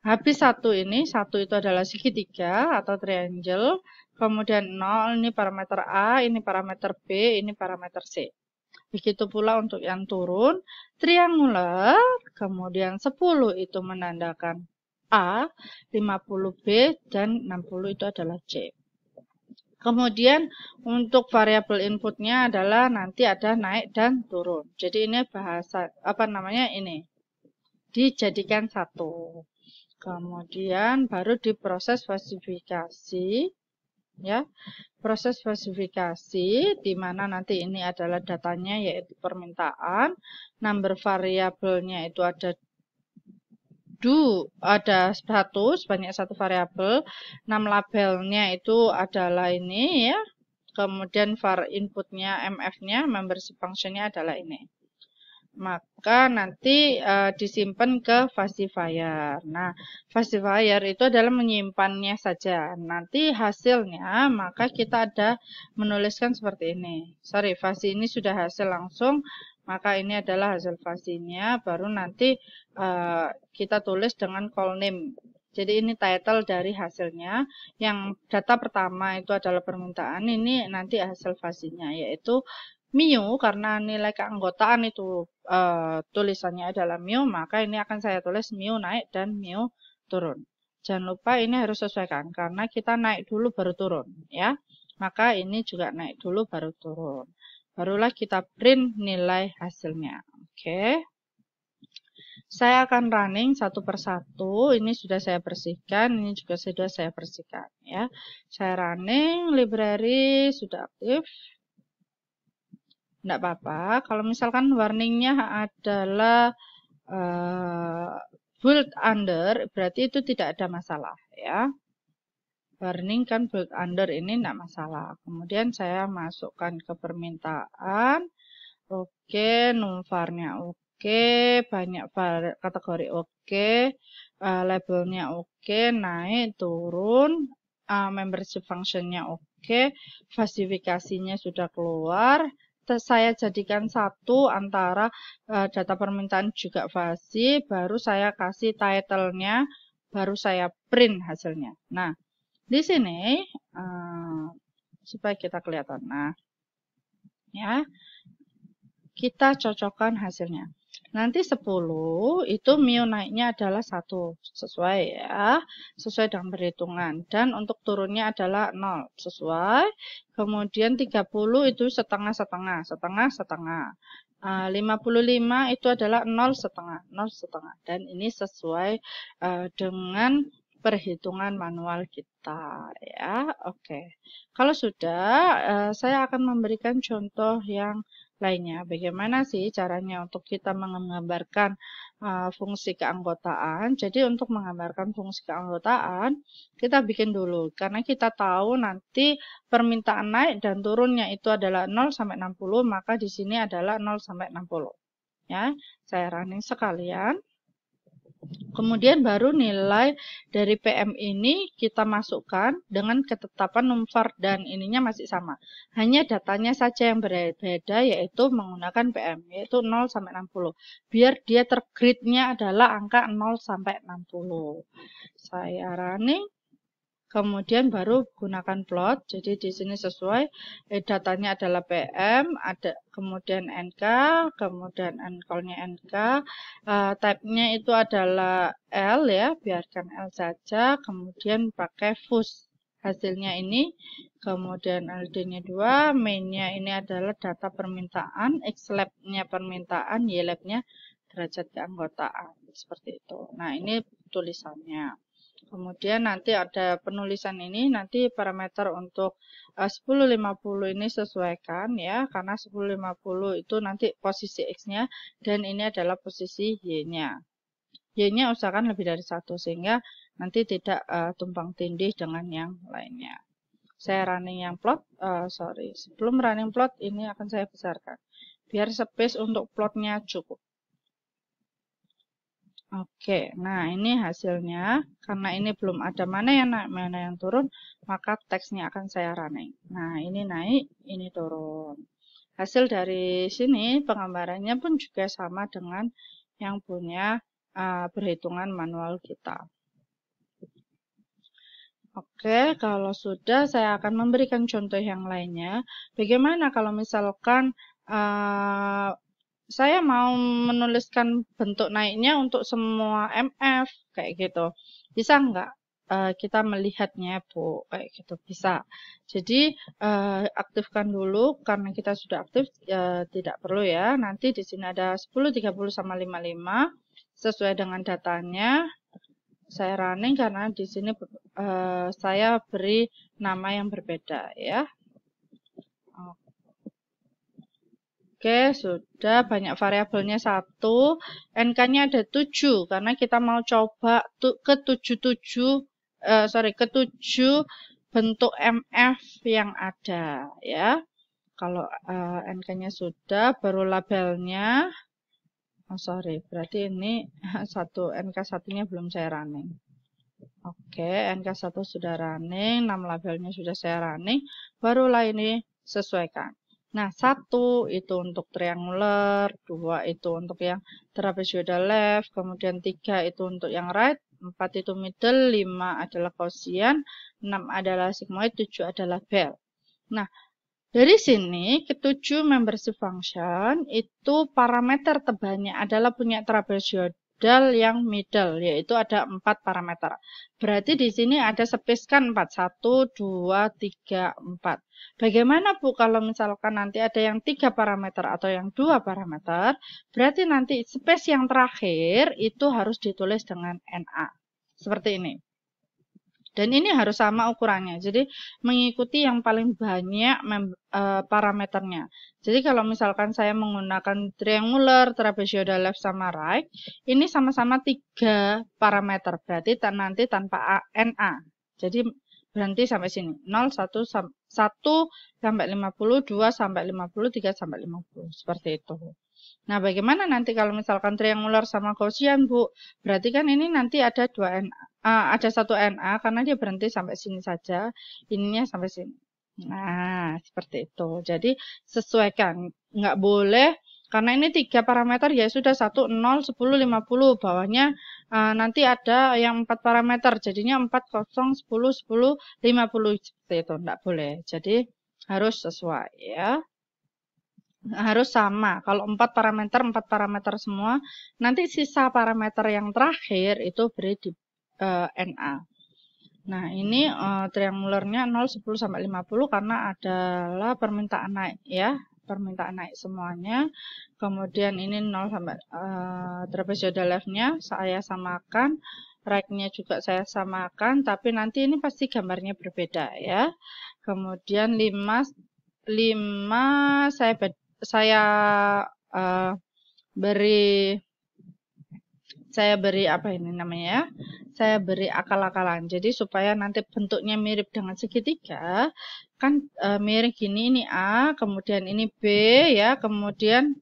Habis 1 ini, 1 itu adalah segitiga atau triangle. Kemudian 0 ini parameter A, ini parameter B, ini parameter C. Begitu pula untuk yang turun, triangular, kemudian 10 itu menandakan A, 50 B, dan 60 itu adalah C. Kemudian untuk variabel inputnya adalah nanti ada naik dan turun. Jadi ini bahasa, ini, dijadikan satu. Kemudian baru diproses falsifikasi. Ya, proses falsifikasi di mana nanti ini adalah datanya yaitu permintaan, number variabelnya itu ada sebanyak 1 variabel, 6 labelnya itu adalah ini ya. Kemudian var inputnya MF-nya, membership function-nya adalah ini. Maka nanti disimpan ke falsifier. Nah, falsifier itu adalah menyimpannya saja. Nanti hasilnya, maka kita ada menuliskan seperti ini. Sorry, falsi ini sudah hasil langsung, maka ini adalah hasil falsinya. Baru nanti kita tulis dengan call name. Jadi ini title dari hasilnya. Yang data pertama itu adalah permintaan, ini nanti hasil falsinya, yaitu mu, karena nilai keanggotaan itu tulisannya adalah mu, maka ini akan saya tulis mu naik dan mu turun. Jangan lupa ini harus sesuaikan, karena kita naik dulu baru turun, ya. Maka ini juga naik dulu baru turun. Barulah kita print nilai hasilnya. Oke. Saya akan running satu persatu. Ini sudah saya bersihkan, ini juga sudah saya bersihkan, ya. Saya running, library sudah aktif. Tidak apa-apa. Kalau misalkan warningnya adalah bold under, berarti itu tidak ada masalah ya. Warning kan bold under ini tidak masalah. Kemudian saya masukkan ke permintaan. Oke, numvarnya oke, banyak kategori oke, labelnya oke, naik, turun, membership functionnya oke, falsifikasinya sudah keluar. Saya jadikan satu antara data permintaan juga falsi, baru saya kasih title-nya, baru saya print hasilnya. Nah, di sini supaya kita kelihatan. Nah, ya, kita cocokkan hasilnya. Nanti 10 itu mu naiknya adalah 1. Sesuai ya. Sesuai dengan perhitungan. Dan untuk turunnya adalah 0. Sesuai. Kemudian 30 itu setengah-setengah. Setengah-setengah. 55 itu adalah 0 setengah. 0 setengah. Dan ini sesuai dengan perhitungan manual kita ya. Oke. Kalau sudah, saya akan memberikan contoh yang lainnya. Bagaimana sih caranya untuk kita menggambarkan fungsi keanggotaan? Jadi untuk menggambarkan fungsi keanggotaan, kita bikin dulu. Karena kita tahu nanti permintaan naik dan turunnya itu adalah 0 sampai 60, maka di sini adalah 0 sampai 60. Ya, saya running sekalian. Kemudian baru nilai dari PM ini kita masukkan dengan ketetapan numvar dan ininya masih sama. Hanya datanya saja yang berbeda yaitu menggunakan PM yaitu 0 sampai 60. Biar dia tergridnya adalah angka 0 sampai 60. Saya running. kemudian baru gunakan plot. Jadi di sini sesuai datanya adalah PM, ada kemudian NK, kemudian encall-nya NK, type-nya itu adalah L ya, biarkan L saja, kemudian pakai fus. Hasilnya ini, kemudian LD-nya 2, main-nya ini adalah data permintaan, X-lab-nya permintaan, Y-lab-nya derajat keanggotaan. Seperti itu. Nah, ini tulisannya. Kemudian nanti ada penulisan ini, nanti parameter untuk 1050 ini sesuaikan ya, karena 1050 itu nanti posisi X-nya, dan ini adalah posisi Y-nya. Y-nya usahakan lebih dari 1, sehingga nanti tidak tumpang tindih dengan yang lainnya. Saya running yang plot, sebelum running plot ini akan saya besarkan, biar space untuk plotnya cukup. Oke, nah ini hasilnya. Karena ini belum ada mana yang naik, mana yang turun, maka teksnya akan saya running. Nah, ini naik, ini turun. Hasil dari sini penggambarannya pun juga sama dengan yang punya perhitungan manual kita. Oke, kalau sudah saya akan memberikan contoh yang lainnya. Bagaimana kalau misalkan saya mau menuliskan bentuk naiknya untuk semua MF kayak gitu. Bisa nggak kita melihatnya, Bu? Kayak gitu bisa. Jadi aktifkan dulu karena kita sudah aktif, tidak perlu ya. Nanti di sini ada 10, 30 sama 55 sesuai dengan datanya. Saya running karena di sini saya beri nama yang berbeda ya. Oke, sudah banyak variabelnya 1. NK-nya ada 7 karena kita mau coba ke 7 bentuk MF yang ada ya. Kalau NK-nya sudah, baru labelnya. Berarti ini NK1-nya belum saya running. Oke, NK1 sudah running, 6 labelnya sudah saya running, barulah ini sesuaikan. Nah, 1 itu untuk triangular, 2 itu untuk yang trapezoidal left, kemudian 3 itu untuk yang right, 4 itu middle, 5 adalah quotient, 6 adalah sigmoid, 7 adalah bell. Nah, dari sini, ke-7 membership function itu parameter tebalnya adalah punya trapezoidal yang middle, yaitu ada 4 parameter. Berarti di sini ada space kan 4, 1, 2, 3, 4. Bagaimana Bu kalau misalkan nanti ada yang 3 parameter atau yang 2 parameter, berarti nanti space yang terakhir itu harus ditulis dengan NA. Seperti ini. Dan ini harus sama ukurannya. Jadi mengikuti yang paling banyak parameternya. Jadi kalau misalkan saya menggunakan triangular, trapezoidal left sama right, ini sama-sama 3 parameter. Berarti nanti tanpa NA. Jadi berhenti sampai sini. 0, 1 sampai 50, 2 sampai 50, 3 sampai 50. Seperti itu. Nah, bagaimana nanti kalau misalkan triangular sama quotient, Bu? Berarti kan ini nanti ada 2 NA. Ada 1 NA karena dia berhenti sampai sini saja, ininya sampai sini. Nah, seperti itu. Jadi sesuaikan, nggak boleh karena ini 3 parameter ya sudah 1, 0, 10, 50. Bawahnya nanti ada yang 4 parameter, jadinya 4, 0, 10, 10, 50 seperti itu, nggak boleh. Jadi harus sesuai ya. Harus sama. Kalau 4 parameter semua, nanti sisa parameter yang terakhir itu beri di NA. Nah, ini triangularnya 0, 10 sampai 50 karena adalah permintaan naik ya. Permintaan naik semuanya. Kemudian ini 0 sampai trapezoidal left-nya saya samakan. Right-nya juga saya samakan, tapi nanti ini pasti gambarnya berbeda ya. Kemudian 5 saya beri apa ini namanya ya? Saya beri akal-akalan. Jadi supaya nanti bentuknya mirip dengan segitiga, kan mirip gini, ini A, kemudian ini B ya, kemudian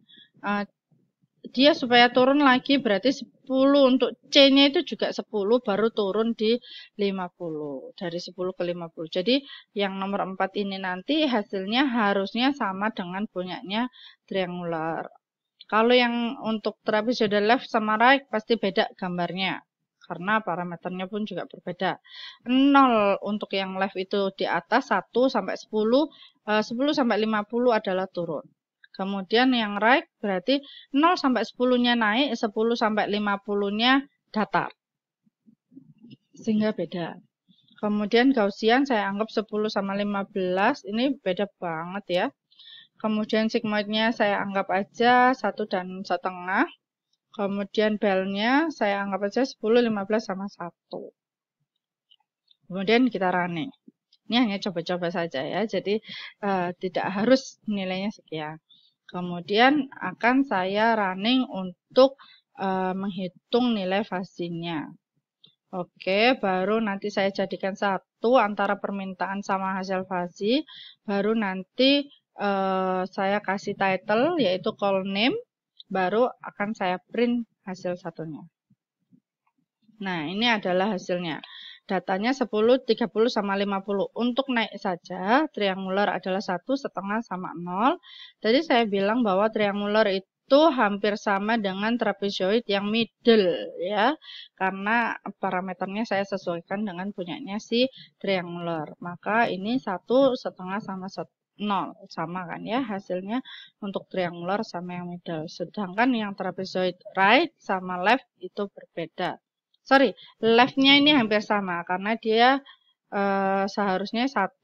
dia supaya turun lagi berarti 10 untuk C-nya itu juga 10 baru turun di 50. Dari 10 ke 50. Jadi yang nomor 4 ini nanti hasilnya harusnya sama dengan punyanya triangular. Kalau yang untuk trapezoidal left sama right pasti beda gambarnya. karena parameternya pun juga berbeda. 0 untuk yang left itu di atas, 1 sampai 10, 10 sampai 50 adalah turun. Kemudian yang right berarti 0 sampai 10-nya naik, 10 sampai 50-nya datar. Sehingga beda. Kemudian Gaussian saya anggap 10 sama 15, ini beda banget ya. Kemudian sigmoidnya saya anggap aja 1 dan setengah. Kemudian bell-nya saya anggap aja 10, 15 sama 1. Kemudian kita running. Ini hanya coba-coba saja ya, jadi tidak harus nilainya sekian. Kemudian akan saya running untuk menghitung nilai fuzzy-nya. Oke, baru nanti saya jadikan satu antara permintaan sama hasil fuzzy. Baru nanti saya kasih title yaitu call name. Baru akan saya print hasil satunya. Nah, ini adalah hasilnya. Datanya 10, 30, sama 50. Untuk naik saja, triangular adalah 1, setengah sama 0. Tadi saya bilang bahwa triangular itu hampir sama dengan trapezoid yang middle ya, karena parameternya saya sesuaikan dengan punyanya si triangular. Maka ini 1 setengah sama 0 sama kan ya hasilnya untuk triangular sama yang middle. Sedangkan yang trapezoid right sama left itu berbeda. Sorry, left-nya ini hampir sama karena dia seharusnya 1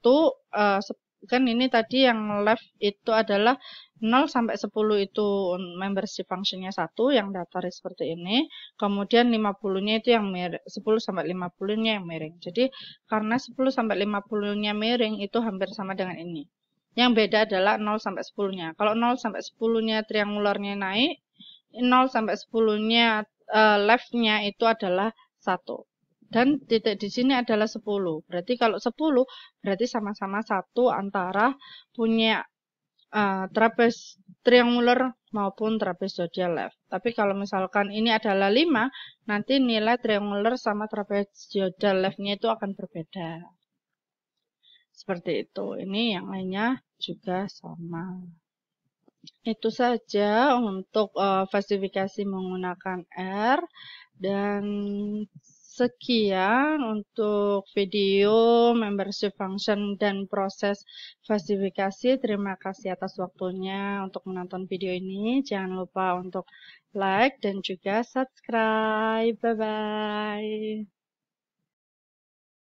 kan ini tadi yang left itu adalah 0 sampai 10 itu membership function-nya 1 yang datar seperti ini. Kemudian 50-nya itu yang miring, 10 sampai 50-nya yang miring. Jadi karena 10 sampai 50-nya miring itu hampir sama dengan ini. Yang beda adalah 0 sampai 10-nya. Kalau 0 sampai 10-nya triangularnya naik, 0 sampai 10-nya left-nya itu adalah 1. Dan titik di sini adalah 10. Berarti kalau 10 berarti sama-sama 1 antara punya trapez triangular maupun trapezoidal left. Tapi kalau misalkan ini adalah 5, nanti nilai triangular sama trapezoidal left-nya itu akan berbeda. Seperti itu. Ini yang lainnya juga sama. Itu saja untuk falsifikasi menggunakan R. Dan sekian untuk video membership function dan proses falsifikasi. Terima kasih atas waktunya untuk menonton video ini. Jangan lupa untuk like dan juga subscribe. Bye-bye.